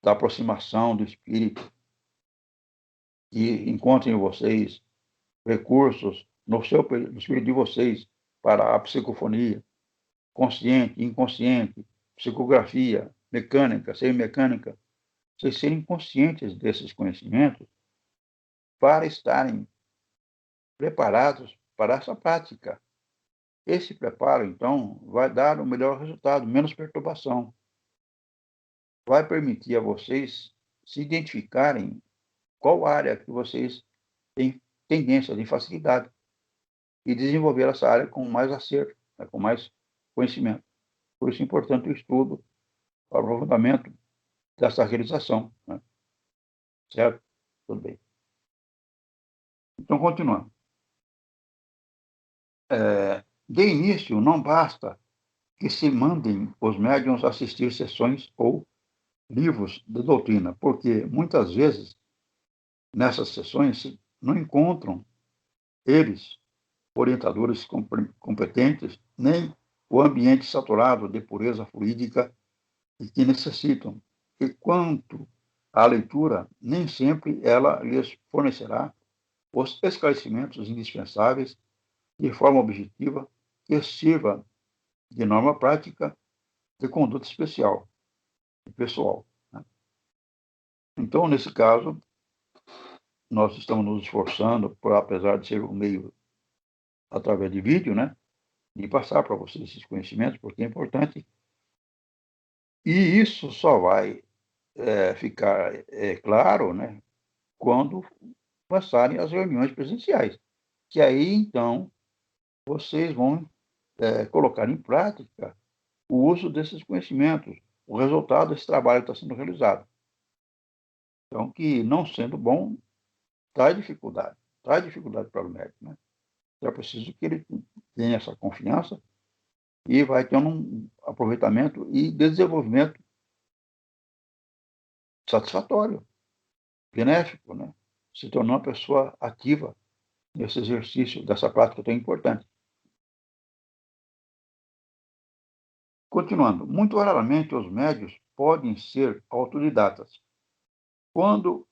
da aproximação do espírito, e encontrem vocês recursos no espírito de vocês para a psicofonia, consciente, inconsciente, psicografia, mecânica, semimecânica, vocês serem conscientes desses conhecimentos para estarem preparados para essa prática. Esse preparo, então, vai dar o melhor resultado, menos perturbação. Vai permitir a vocês se identificarem qual área que vocês têm tendência, têm facilidade, e desenvolver essa área com mais acerto, né, com mais conhecimento. Por isso é importante o estudo, o aprofundamento dessa realização. Né? Certo? Tudo bem. Então, continuando. De início, não basta que se mandem os médiuns assistir sessões ou livros de doutrina, porque muitas vezes nessas sessões não encontram eles orientadores competentes, nem o ambiente saturado de pureza fluídica e que necessitam. E quanto à leitura, nem sempre ela lhes fornecerá os esclarecimentos indispensáveis de forma objetiva que sirva de norma prática de conduta especial e pessoal. Né? Então, nesse caso, nós estamos nos esforçando, apesar de ser um meio através de vídeo, né, de passar para vocês esses conhecimentos, porque é importante. E isso só vai ficar claro, né, quando começarem as reuniões presenciais, que aí, então, vocês vão colocar em prática o uso desses conhecimentos, o resultado desse trabalho que está sendo realizado. Então, que não sendo bom, traz dificuldade para o médico, né? Então, é preciso que ele tenha essa confiança e vai ter um aproveitamento e desenvolvimento satisfatório, benéfico, né? Se tornar uma pessoa ativa nesse exercício, dessa prática tão importante. Continuando, muito raramente os médios podem ser autodidatas. Quando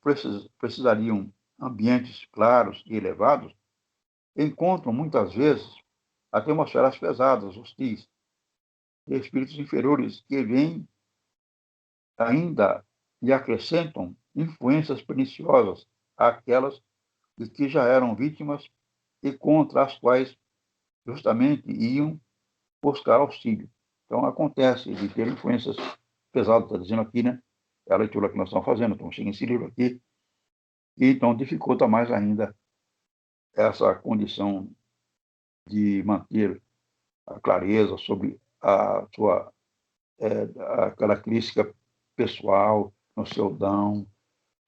precisariam ambientes claros e elevados, encontram muitas vezes atmosferas pesadas, hostis, e espíritos inferiores que vêm ainda e acrescentam influências perniciosas àquelas de que já eram vítimas e contra as quais justamente iam buscar auxílio. Então, acontece de ter influências pesadas, está dizendo aqui, né? É a leitura que nós estamos fazendo. Estamos seguindo esse livro aqui. E então dificulta mais ainda essa condição de manter a clareza sobre a sua a característica pessoal, no seu dom,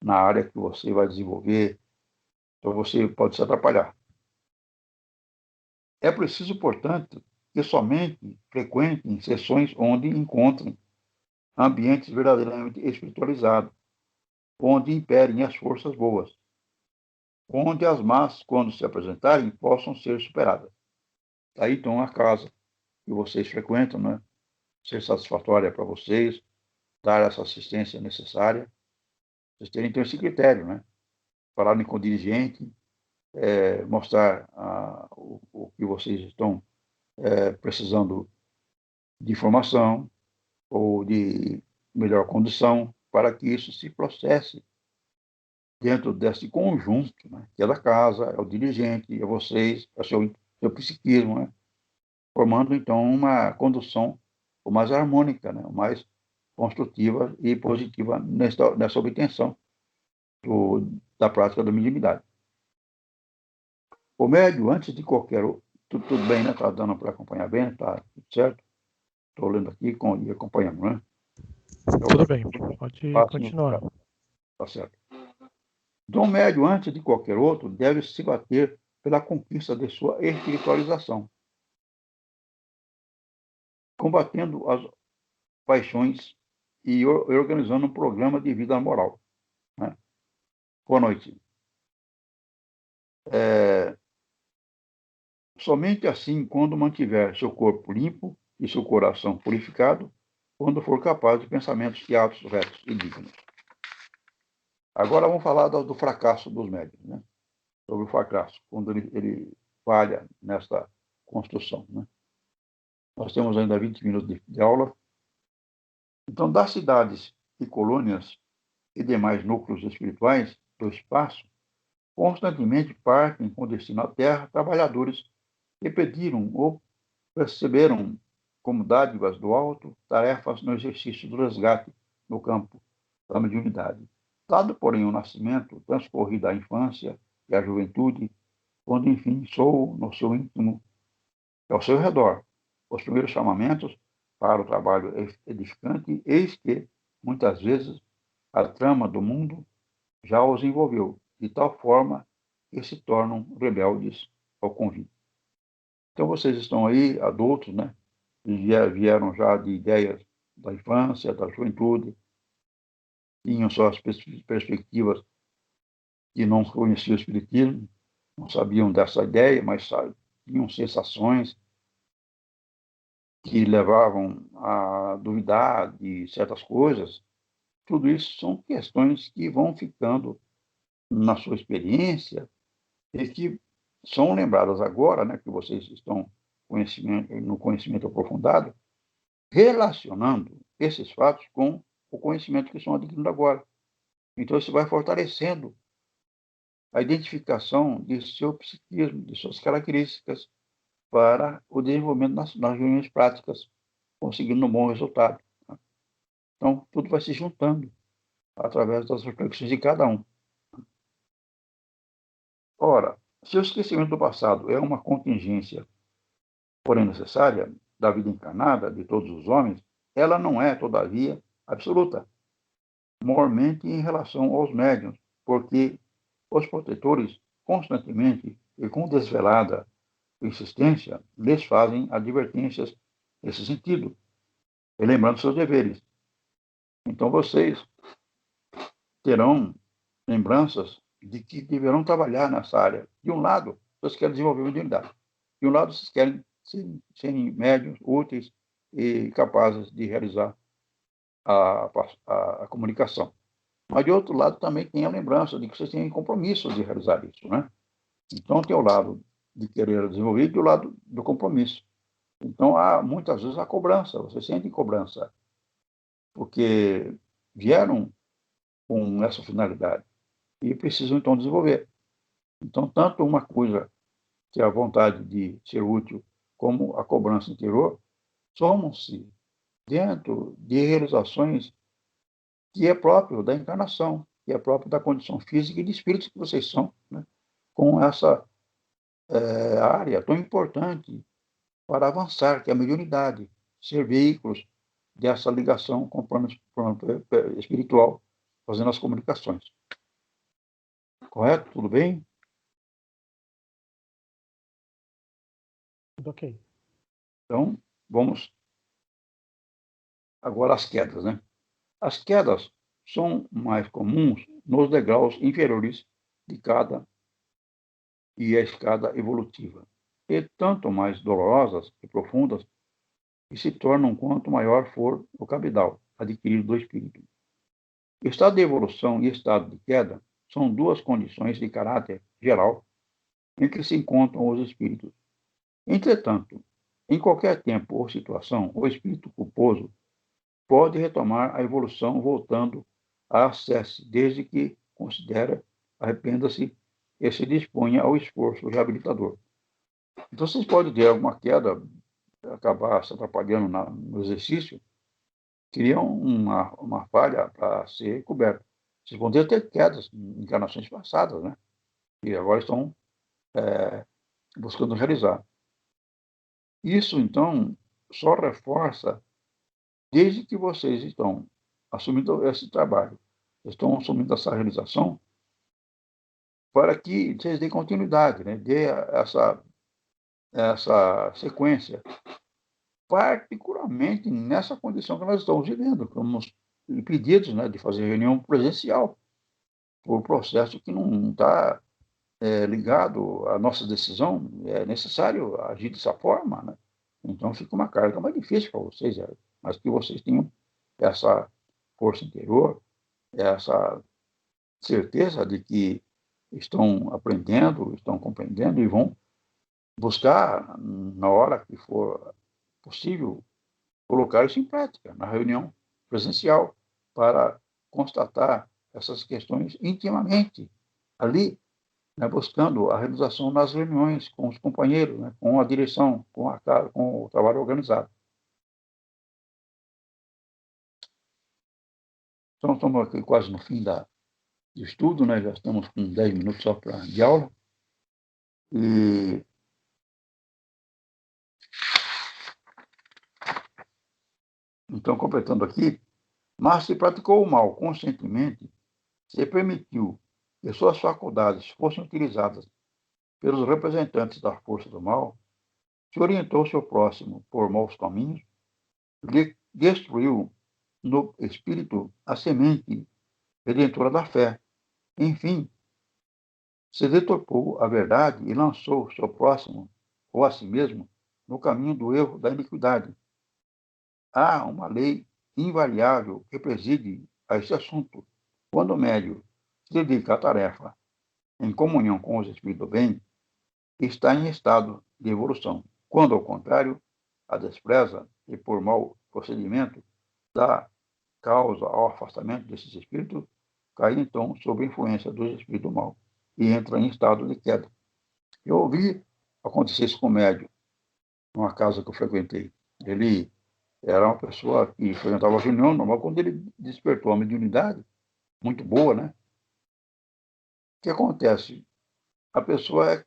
na área que você vai desenvolver. Então, você pode se atrapalhar. É preciso, portanto, que somente frequentem sessões onde encontrem ambientes verdadeiramente espiritualizados, onde imperem as forças boas, onde as más, quando se apresentarem, possam ser superadas. Aí, então, a casa que vocês frequentam, né, ser satisfatória para vocês, dar essa assistência necessária, vocês terem então esse critério, né? Falarem com o dirigente, mostrar o que vocês estão precisando de informação ou de melhor condição para que isso se processe dentro desse conjunto, né? Que é da casa, é o dirigente, é vocês, é o seu psiquismo, né? Formando, então, uma condução o mais harmônica, né? O mais construtiva e positiva nessa obtenção da prática da mediunidade. O médium, antes de qualquer outro, tudo bem, né? Está dando para acompanhar bem, está tudo certo. Estou lendo aqui e acompanhando, né? Tudo bem, pode continuar. Tá certo. Então, o médium, antes de qualquer outro, deve se bater pela conquista de sua espiritualização, combatendo as paixões e organizando um programa de vida moral, né? Boa noite. Somente assim, quando mantiver seu corpo limpo e seu coração purificado, quando for capaz de pensamentos e atos retos e dignos. Agora vamos falar do fracasso dos médiuns, né? Sobre o fracasso, quando ele falha nesta construção, né? Nós temos ainda 20 minutos de aula. Então, das cidades e colônias e demais núcleos espirituais do espaço, constantemente partem com destino à Terra trabalhadores que pediram ou receberam como dádivas do alto tarefas no exercício do resgate no campo da mediunidade. Dado, porém, o nascimento, transcorrida a infância e a juventude, quando, enfim, soou no seu íntimo e ao seu redor os primeiros chamamentos para o trabalho edificante, eis que, muitas vezes, a trama do mundo já os envolveu, de tal forma que se tornam rebeldes ao convite. Então, vocês estão aí, adultos, né? Vieram já de ideias da infância, da juventude, tinham suas perspectivas que não conheciam o espiritismo, não sabiam dessa ideia, mas tinham sensações que levavam a duvidar de certas coisas. Tudo isso são questões que vão ficando na sua experiência e que são lembradas agora, né, que vocês estão no conhecimento aprofundado, relacionando esses fatos com o conhecimento que estão adquirindo agora. Então, isso vai fortalecendo a identificação de seu psiquismo, de suas características, para o desenvolvimento nas reuniões práticas, conseguindo um bom resultado. Então, tudo vai se juntando através das reflexões de cada um. Ora, se o esquecimento do passado é uma contingência, porém necessária, da vida encarnada de todos os homens, ela não é, todavia, absoluta, mormente em relação aos médiuns, porque os protetores, constantemente e com desvelada insistência, lhes fazem advertências nesse sentido, lembrando seus deveres. Então, vocês terão lembranças de que deverão trabalhar nessa área. De um lado, vocês querem desenvolver mediunidade. De um lado, vocês querem serem médiuns úteis e capazes de realizar a comunicação. Mas, de outro lado, também tem a lembrança de que vocês têm compromisso de realizar isso, né? Então, tem o lado de querer desenvolver e o lado do compromisso. Então, muitas vezes, a cobrança, vocês sentem cobrança, porque vieram com essa finalidade e precisam, então, desenvolver. Então, tanto uma coisa que é a vontade de ser útil, como a cobrança interior, somam-se dentro de realizações que é próprio da encarnação, que é próprio da condição física e de espírito que vocês são, né? Com essa área tão importante para avançar, que é a mediunidade, ser veículos dessa ligação com o plano espiritual, fazendo as comunicações. Correto? Tudo bem? Tudo ok. Então, vamos agora às quedas, né? As quedas são mais comuns nos degraus inferiores de cada e a escada evolutiva, e tanto mais dolorosas e profundas que se tornam quanto maior for o cabedal adquirido do espírito. Estado de evolução e estado de queda são duas condições de caráter geral em que se encontram os espíritos. Entretanto, em qualquer tempo ou situação, o espírito culposo pode retomar a evolução voltando à acesse, desde que considere, arrependa-se e se disponha ao esforço reabilitador. Então, vocês podem ter alguma queda, acabar se atrapalhando no exercício, criam uma falha para ser coberta. Vocês vão ter quedas em encarnações passadas, né? E agora estão buscando realizar. Isso, então, só reforça desde que vocês estão assumindo esse trabalho, estão assumindo essa realização, para que vocês deem continuidade, né? Dê essa sequência, particularmente nessa condição que nós estamos vivendo, estamos impedidos, né, de fazer reunião presencial, por processo que não está ligado à nossa decisão, é necessário agir dessa forma, né? Então fica uma carga mais difícil para vocês, mas que vocês tenham essa força interior, essa certeza de que estão aprendendo, estão compreendendo e vão buscar, na hora que for possível, colocar isso em prática, na reunião presencial, para constatar essas questões intimamente, ali, né, buscando a realização nas reuniões com os companheiros, né, com a direção, com o trabalho organizado. Então, estamos aqui quase no fim do estudo, né, já estamos com 10 minutos só de aula, e então, completando aqui, mas se praticou o mal conscientemente, se permitiu que suas faculdades fossem utilizadas pelos representantes da força do mal, se orientou seu próximo por maus caminhos, destruiu no espírito a semente redentora da fé. Enfim, se deturpou a verdade e lançou seu próximo, ou a si mesmo, no caminho do erro da iniquidade. Há uma lei invariável que preside a esse assunto. Quando o médium se dedica à tarefa em comunhão com os espíritos do bem, está em estado de evolução. Quando, ao contrário, a despreza e por mau procedimento dá causa ao afastamento desses espíritos, cai então sob a influência dos espíritos do mal e entra em estado de queda. Eu ouvi acontecer isso com o médium, numa casa que eu frequentei. Ele era uma pessoa que frequentava a reunião normal. Quando ele despertou a mediunidade, muito boa, né? O que acontece? A pessoa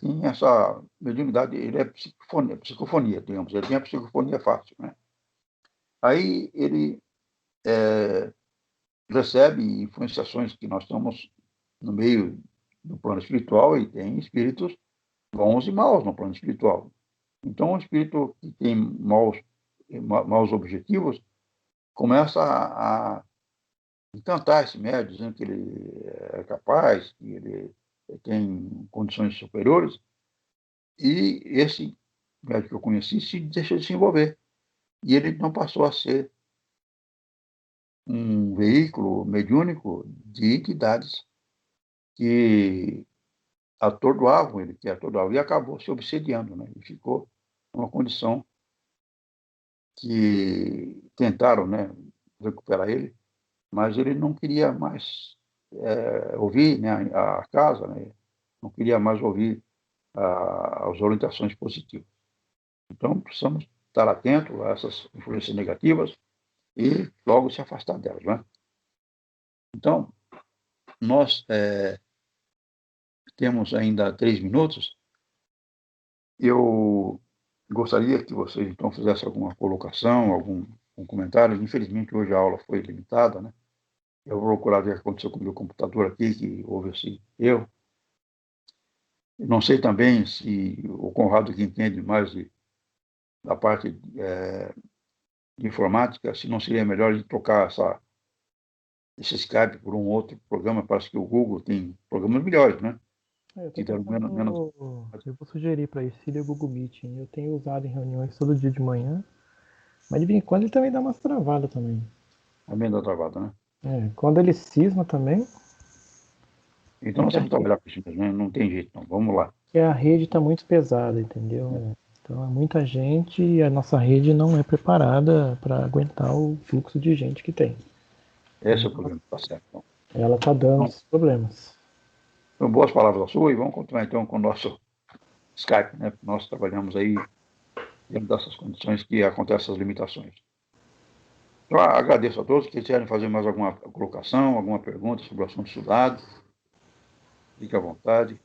tem essa mediunidade, ele é psicofonia, digamos, ele tem a psicofonia fácil, né? Aí ele recebe influenciações que nós estamos no meio do plano espiritual e tem espíritos bons e maus no plano espiritual. Então, o espírito que tem maus objetivos começa a encantar esse médium, dizendo que ele é capaz, que ele tem condições superiores, e esse médico que eu conheci se deixou de se envolver. E ele não passou a ser um veículo mediúnico de entidades que atordoavam ele, e acabou se obsediando, né? E ficou numa condição que tentaram, né, recuperar ele, mas ele não queria mais ouvir, né, a casa, né? Não queria mais ouvir as orientações positivas. Então, precisamos estar atentos a essas influências negativas e logo se afastar delas, né? Então, nós temos ainda 3 minutos. Eu gostaria que vocês, então, fizessem alguma colocação, algum comentário. Infelizmente, hoje a aula foi limitada, né? Eu vou procurar ver o que aconteceu com o meu computador aqui, que houve esse erro. Não sei também se o Conrado, que entende mais da parte de informática, se não seria melhor ele trocar esse Skype por um outro programa. Parece que o Google tem programas melhores, né? Eu Que tô deram menos... eu vou sugerir para ele o Google Meeting. Eu tenho usado em reuniões todo dia de manhã, mas de vez em quando ele também dá umas travadas também. menos travada, né? Quando ele cisma também, Então nós temos que trabalhar com isso mesmo, né? Não tem jeito, não. Vamos lá. que a rede está muito pesada, entendeu? Então é muita gente e a nossa rede não é preparada para aguentar o fluxo de gente que tem. Esse é o problema, tá certo. Então, Ela está dando esses problemas. boas palavras à sua, e vamos continuar então com o nosso Skype, né? Nós trabalhamos aí dentro dessas condições que acontecem essas limitações. Então, agradeço a todos que quiserem fazer mais alguma colocação, alguma pergunta sobre o assunto estudado. Fique à vontade.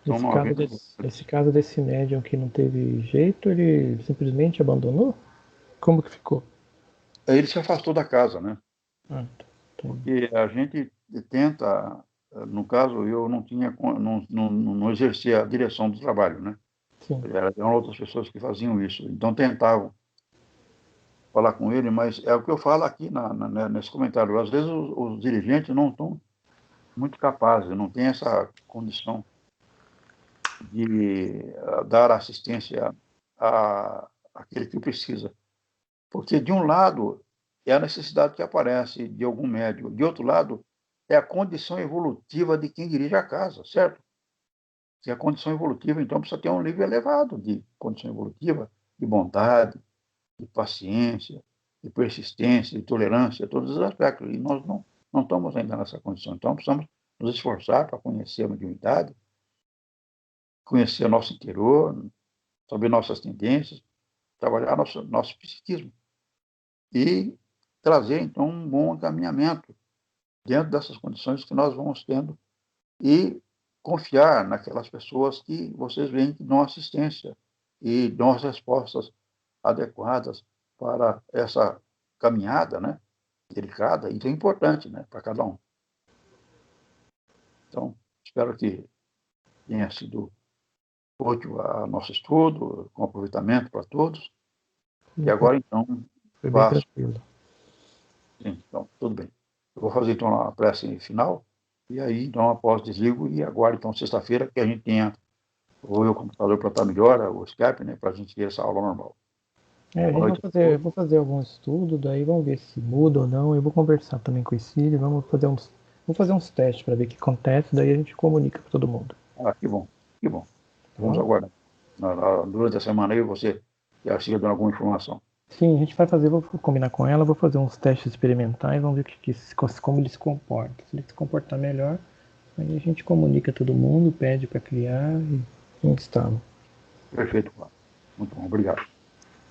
Então, Esse caso desse médium que não teve jeito, ele simplesmente abandonou? Como que ficou? ele se afastou da casa, né? Ah, Porque a gente tenta, no caso, eu não tinha, não exercia a direção do trabalho, né? sim. Eram outras pessoas que faziam isso. Então, tentavam falar com ele, mas é o que eu falo aqui nesse comentário. Às vezes, os dirigentes não estão muito capazes, não têm essa condição de dar assistência àquele que precisa. Porque, de um lado, é a necessidade que aparece de algum médico, de outro lado, é a condição evolutiva de quem dirige a casa, certo? Se a condição evolutiva, então, precisa ter um nível elevado de condição evolutiva, de bondade, de paciência, de persistência, de tolerância, todos os aspectos. E nós não estamos ainda nessa condição. Então, precisamos nos esforçar para conhecer a mediunidade, conhecer o nosso interior, saber nossas tendências, trabalhar nosso psiquismo e trazer, então, um bom encaminhamento dentro dessas condições que nós vamos tendo e confiar naquelas pessoas que vocês veem que dão assistência e dão as respostas adequadas para essa caminhada, né, delicada e tão importante, né, para cada um. Então, espero que tenha sido útil ao nosso estudo, com aproveitamento para todos. E agora, então, Foi bem faço. tranquilo. Sim, então, tudo bem. Eu vou fazer, então, a prece final, e aí, então, após desligo e aguardo, então, sexta-feira, que a gente tenha o computador para estar melhor, o Skype, né, para a gente ter essa aula normal. A gente eu vou fazer algum estudo, daí vamos ver se muda ou não. Eu vou conversar também com o Cílio, vamos fazer uns testes para ver o que acontece, daí a gente comunica para todo mundo. Que bom, que bom. Tá Vamos bom? aguardar. Durante a semana aí você já siga dando alguma informação. Sim, a gente vai fazer, vou combinar com ela, vou fazer uns testes experimentais, vamos ver como ele se comporta. Se ele se comportar melhor, aí a gente comunica todo mundo, pede para criar e instala. Perfeito, claro. Muito bom, obrigado.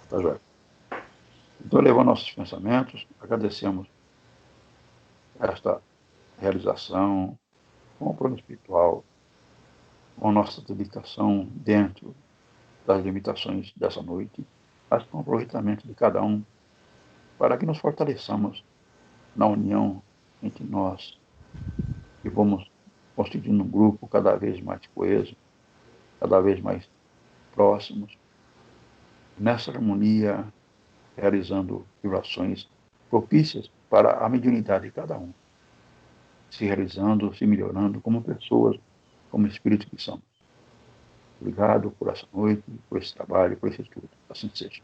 Tá joia. Então, levando nossos pensamentos, agradecemos esta realização com o plano espiritual, com a nossa dedicação dentro das limitações dessa noite, mas com o aproveitamento de cada um, para que nos fortaleçamos na união entre nós e vamos constituindo um grupo cada vez mais coeso, cada vez mais próximos, nessa harmonia, realizando vibrações propícias para a mediunidade de cada um, se realizando, se melhorando como pessoas, como espíritos que somos. Obrigado por essa noite, por esse trabalho, por esse estudo. Assim seja.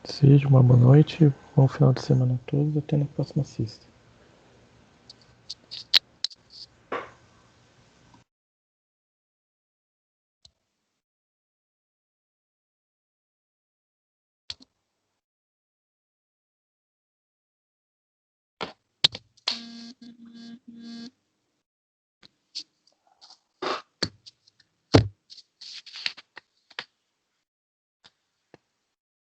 Seja uma boa noite, bom final de semana a todos, até na próxima sexta.